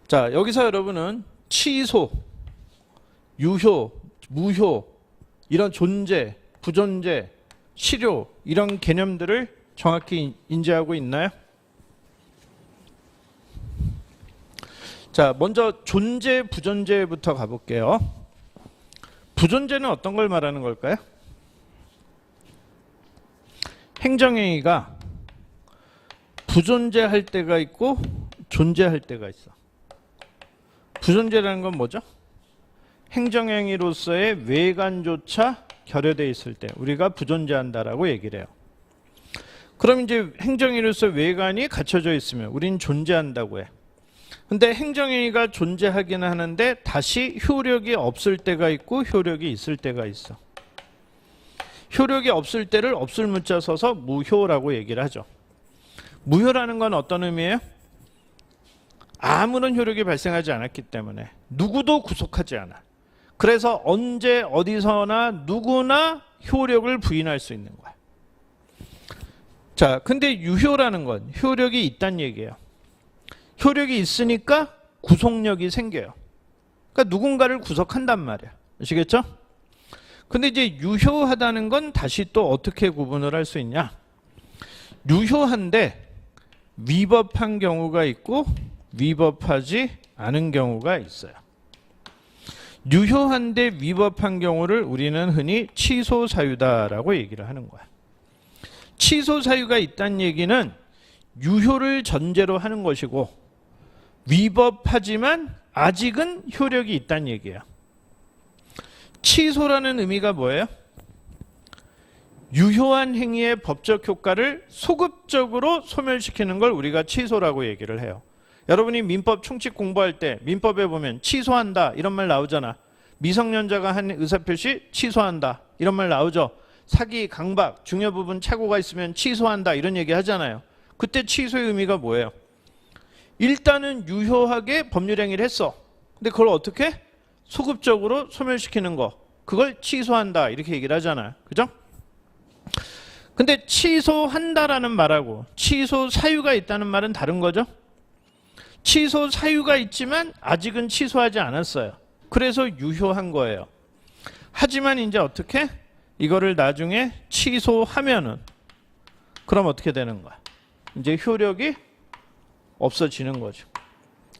자, 여기서 여러분은 취소, 유효, 무효 이런 존재, 부존재, 실효 이런 개념들을 정확히 인지하고 있나요? 자, 먼저 존재, 부존재부터 가볼게요. 부존재는 어떤 걸 말하는 걸까요? 행정행위가 부존재할 때가 있고 존재할 때가 있어. 부존재라는 건 뭐죠? 행정행위로서의 외관조차 결여되어 있을 때 우리가 부존재한다라고 얘기를 해요. 그럼 이제 행정행위로서 외관이 갖춰져 있으면 우린 존재한다고 해. 근데 행정행위가 존재하기는 하는데 다시 효력이 없을 때가 있고 효력이 있을 때가 있어. 효력이 없을 때를 없을 문자 써서 무효라고 얘기를 하죠. 무효라는 건 어떤 의미예요? 아무런 효력이 발생하지 않았기 때문에 누구도 구속하지 않아. 그래서 언제 어디서나 누구나 효력을 부인할 수 있는 거야. 자, 근데 유효라는 건 효력이 있다는 얘기예요. 효력이 있으니까 구속력이 생겨요. 그러니까 누군가를 구속한단 말이야. 아시겠죠? 근데 이제 유효하다는 건 다시 또 어떻게 구분을 할 수 있냐? 유효한데 위법한 경우가 있고 위법하지 않은 경우가 있어요. 유효한데 위법한 경우를 우리는 흔히 취소 사유다라고 얘기를 하는 거야. 취소 사유가 있다는 얘기는 유효를 전제로 하는 것이고 위법하지만 아직은 효력이 있다는 얘기예요. 취소라는 의미가 뭐예요? 유효한 행위의 법적 효과를 소급적으로 소멸시키는 걸 우리가 취소라고 얘기를 해요. 여러분이 민법 총칙 공부할 때 민법에 보면 취소한다 이런 말 나오잖아. 미성년자가 한 의사표시 취소한다 이런 말 나오죠. 사기, 강박, 중요 부분 착오가 있으면 취소한다 이런 얘기 하잖아요. 그때 취소의 의미가 뭐예요? 일단은 유효하게 법률 행위를 했어. 근데 그걸 어떻게? 소급적으로 소멸시키는 거. 그걸 취소한다 이렇게 얘기를 하잖아요. 그죠? 근데 취소한다라는 말하고 취소 사유가 있다는 말은 다른 거죠. 취소 사유가 있지만 아직은 취소하지 않았어요. 그래서 유효한 거예요. 하지만 이제 어떻게? 이거를 나중에 취소하면은 그럼 어떻게 되는 거야? 이제 효력이 없어지는 거죠.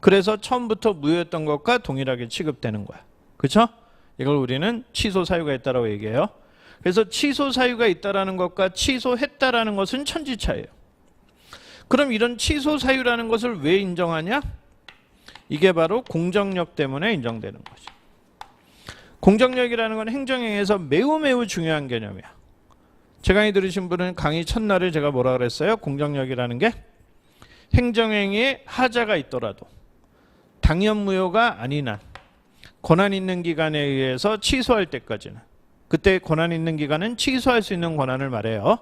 그래서 처음부터 무효였던 것과 동일하게 취급되는 거야. 그렇죠? 이걸 우리는 취소 사유가 있다라고 얘기해요. 그래서 취소 사유가 있다라는 것과 취소했다라는 것은 천지차예요. 그럼 이런 취소 사유라는 것을 왜 인정하냐? 이게 바로 공정력 때문에 인정되는 거죠. 공정력이라는 건 행정행위에서 매우 중요한 개념이야. 제 강의 들으신 분은 강의 첫날에 제가 뭐라 그랬어요? 공정력이라는 게 행정행위에 하자가 있더라도 당연무효가 아닌 한 권한 있는 기관에 의해서 취소할 때까지는, 그때 권한 있는 기관은 취소할 수 있는 권한을 말해요.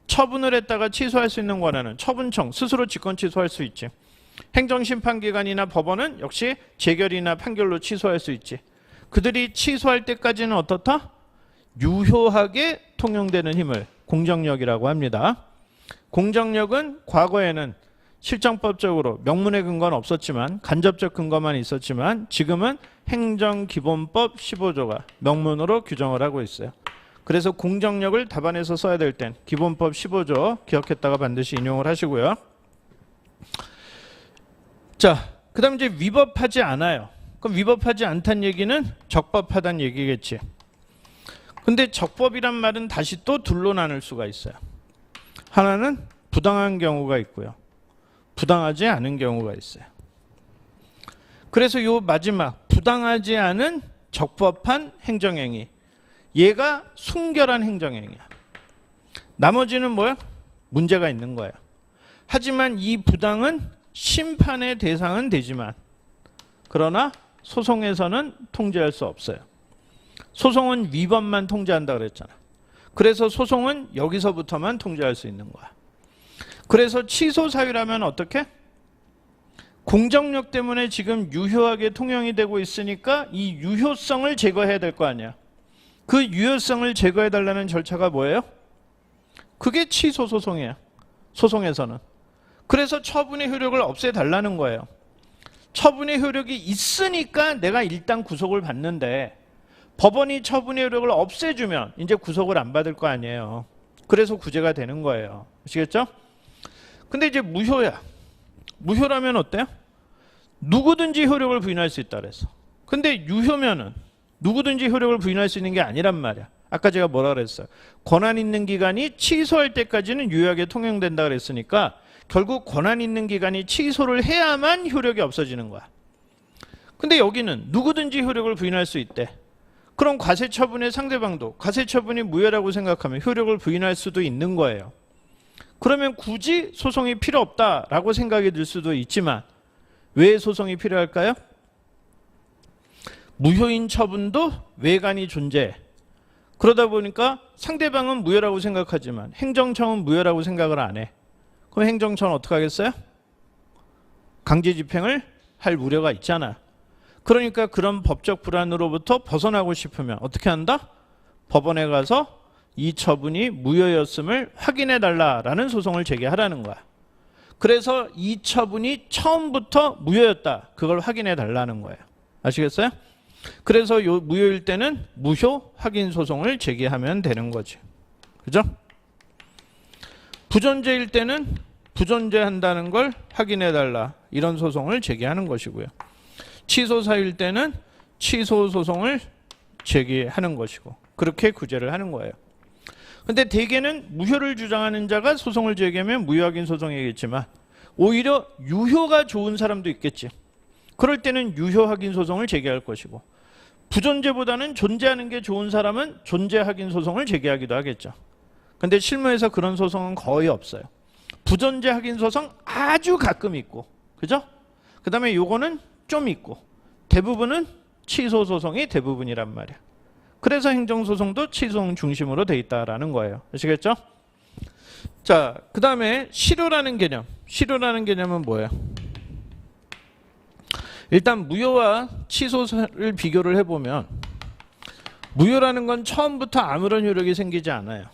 처분을 했다가 취소할 수 있는 권한은 처분청, 스스로 직권 취소할 수 있지. 행정심판기관이나 법원은 역시 재결이나 판결로 취소할 수 있지. 그들이 취소할 때까지는 어떻다? 유효하게 통용되는 힘을 공정력이라고 합니다. 공정력은 과거에는 실정법적으로 명문의 근거는 없었지만 간접적 근거만 있었지만 지금은 행정기본법 15조가 명문으로 규정을 하고 있어요. 그래서 공정력을 답안에서 써야 될 땐 기본법 15조 기억했다가 반드시 인용을 하시고요. 자, 그 다음 이제 위법하지 않아요. 그럼 위법하지 않다는 얘기는 적법하다는 얘기겠지. 근데 적법이란 말은 다시 또 둘로 나눌 수가 있어요. 하나는 부당한 경우가 있고요. 부당하지 않은 경우가 있어요. 그래서 요 마지막 부당하지 않은 적법한 행정행위, 얘가 순결한 행정행위야. 나머지는 뭐야? 문제가 있는 거야. 하지만 이 부당은 심판의 대상은 되지만 그러나 소송에서는 통제할 수 없어요. 소송은 위법만 통제한다 그랬잖아. 그래서 소송은 여기서부터만 통제할 수 있는 거야. 그래서 취소 사유라면 어떻게? 공정력 때문에 지금 유효하게 통용이 되고 있으니까 이 유효성을 제거해야 될 거 아니야. 그 유효성을 제거해 달라는 절차가 뭐예요? 그게 취소 소송이야. 소송에서는. 그래서 처분의 효력을 없애달라는 거예요. 처분의 효력이 있으니까 내가 일단 구속을 받는데 법원이 처분의 효력을 없애주면 이제 구속을 안 받을 거 아니에요. 그래서 구제가 되는 거예요. 아시겠죠? 근데 이제 무효야. 무효라면 어때요? 누구든지 효력을 부인할 수 있다 그랬어. 근데 유효면은 누구든지 효력을 부인할 수 있는 게 아니란 말이야. 아까 제가 뭐라 그랬어요? 권한 있는 기관이 취소할 때까지는 유효하게 통용된다 그랬으니까 결국 권한 있는 기관이 취소를 해야만 효력이 없어지는 거야. 근데 여기는 누구든지 효력을 부인할 수 있대. 그럼 과세처분의 상대방도 과세처분이 무효라고 생각하면 효력을 부인할 수도 있는 거예요. 그러면 굳이 소송이 필요 없다라고 생각이 들 수도 있지만 왜 소송이 필요할까요? 무효인 처분도 외관이 존재해. 그러다 보니까 상대방은 무효라고 생각하지만 행정청은 무효라고 생각을 안 해. 그럼 행정청은 어떻게 하겠어요? 강제 집행을 할 우려가 있잖아. 그러니까 그런 법적 불안으로부터 벗어나고 싶으면 어떻게 한다? 법원에 가서 이 처분이 무효였음을 확인해 달라라는 소송을 제기하라는 거야. 그래서 이 처분이 처음부터 무효였다. 그걸 확인해 달라는 거예요. 아시겠어요? 그래서 요 무효일 때는 무효 확인 소송을 제기하면 되는 거지. 그죠? 부존재일 때는 부존재한다는 걸 확인해 달라. 이런 소송을 제기하는 것이고요. 취소 사유일 때는 취소 소송을 제기하는 것이고 그렇게 구제를 하는 거예요. 근데 대개는 무효를 주장하는 자가 소송을 제기하면 무효확인 소송이겠지만 오히려 유효가 좋은 사람도 있겠지. 그럴 때는 유효 확인 소송을 제기할 것이고 부존재보다는 존재하는 게 좋은 사람은 존재 확인 소송을 제기하기도 하겠죠. 근데 실무에서 그런 소송은 거의 없어요. 부존재 확인 소송 아주 가끔 있고, 그죠? 그 다음에 요거는 좀 있고, 대부분은 취소 소송이 대부분이란 말이야. 그래서 행정소송도 취소송 중심으로 돼 있다라는 거예요. 아시겠죠? 자, 그 다음에 실효라는 개념. 실효라는 개념은 뭐예요? 일단 무효와 취소를 비교를 해보면 무효라는 건 처음부터 아무런 효력이 생기지 않아요.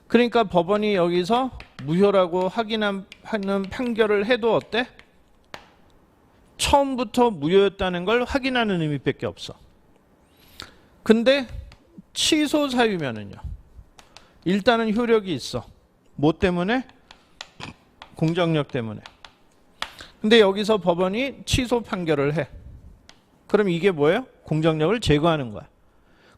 그러니까 법원이 여기서 무효라고 하는 판결을 해도 어때? 처음부터 무효였다는 걸 확인하는 의미밖에 없어. 근데 취소 사유면은요, 일단은 효력이 있어. 뭐 때문에? 공정력 때문에. 근데 여기서 법원이 취소 판결을 해. 그럼 이게 뭐예요? 공정력을 제거하는 거야.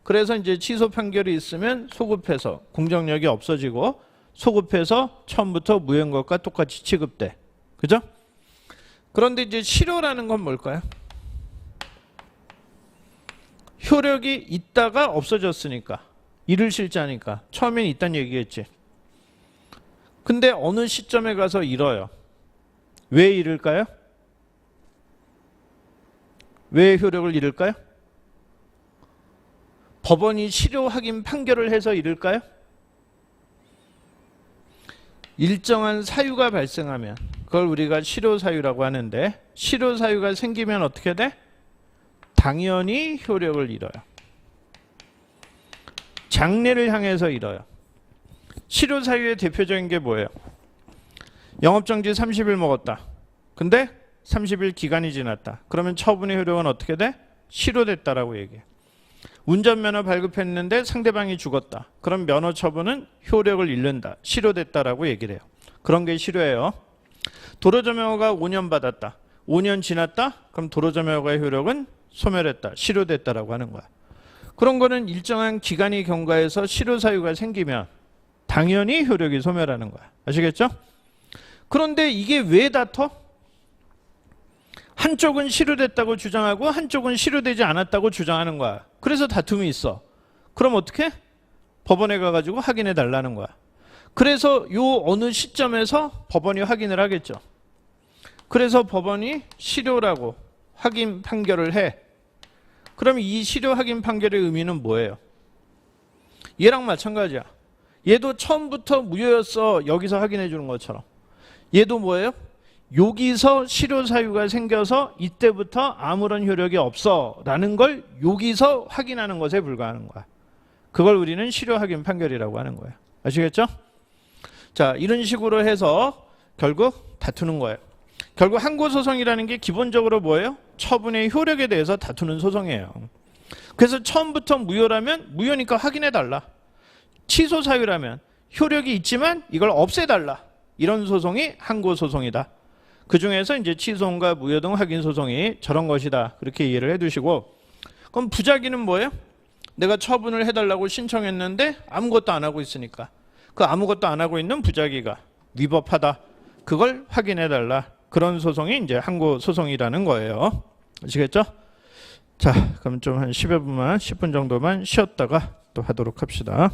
그래서 이제 취소 판결이 있으면 소급해서 공정력이 없어지고, 소급해서 처음부터 무효인 것과 똑같이 취급돼. 그죠? 그런데 이제 실효라는 건 뭘까요? 효력이 있다가 없어졌으니까, 일을 실자니까 처음엔 있다는 얘기겠지. 근데 어느 시점에 가서 잃어요. 왜 잃을까요? 왜 효력을 잃을까요? 법원이 실효 확인 판결을 해서 잃을까요? 일정한 사유가 발생하면 그걸 우리가 실효 사유라고 하는데, 실효 사유가 생기면 어떻게 돼? 당연히 효력을 잃어요. 장래를 향해서 잃어요. 실효 사유의 대표적인 게 뭐예요? 영업정지 30일 먹었다. 근데 30일 기간이 지났다. 그러면 처분의 효력은 어떻게 돼? 실효됐다라고 얘기해. 운전면허 발급했는데 상대방이 죽었다. 그럼 면허 처분은 효력을 잃는다. 실효됐다라고 얘기를 해요. 그런 게 실효예요. 도로조명허가 5년 받았다. 5년 지났다. 그럼 도로조명허의 효력은 소멸했다. 실효됐다라고 하는 거야. 그런 거는 일정한 기간이 경과해서 실효 사유가 생기면 당연히 효력이 소멸하는 거야. 아시겠죠? 그런데 이게 왜 다퉈? 한쪽은 실효됐다고 주장하고 한쪽은 실효되지 않았다고 주장하는 거야. 그래서 다툼이 있어. 그럼 어떻게? 법원에 가가지고 확인해 달라는 거야. 그래서 요 어느 시점에서 법원이 확인을 하겠죠. 그래서 법원이 실효라고 확인 판결을 해. 그럼 이 실효 확인 판결의 의미는 뭐예요? 얘랑 마찬가지야. 얘도 처음부터 무효였어. 여기서 확인해 주는 것처럼. 얘도 뭐예요? 여기서 실효 사유가 생겨서 이때부터 아무런 효력이 없어 라는 걸 여기서 확인하는 것에 불과하는 거야. 그걸 우리는 실효 확인 판결이라고 하는 거예요. 아시겠죠? 자, 이런 식으로 해서 결국 다투는 거예요. 결국 항고소송이라는 게 기본적으로 뭐예요? 처분의 효력에 대해서 다투는 소송이에요. 그래서 처음부터 무효라면 무효니까 확인해 달라. 취소 사유라면 효력이 있지만 이걸 없애달라. 이런 소송이 항고소송이다. 그 중에서 이제 취소과 무효 등 확인 소송이 저런 것이다. 그렇게 이해를 해두시고, 그럼 부작위는 뭐예요? 내가 처분을 해달라고 신청했는데 아무것도 안 하고 있으니까 그 아무것도 안 하고 있는 부작위가 위법하다. 그걸 확인해달라. 그런 소송이 이제 항고소송이라는 거예요. 아시겠죠? 자, 그럼 좀 한 10여 분만, 10분 정도만 쉬었다가 또 하도록 합시다.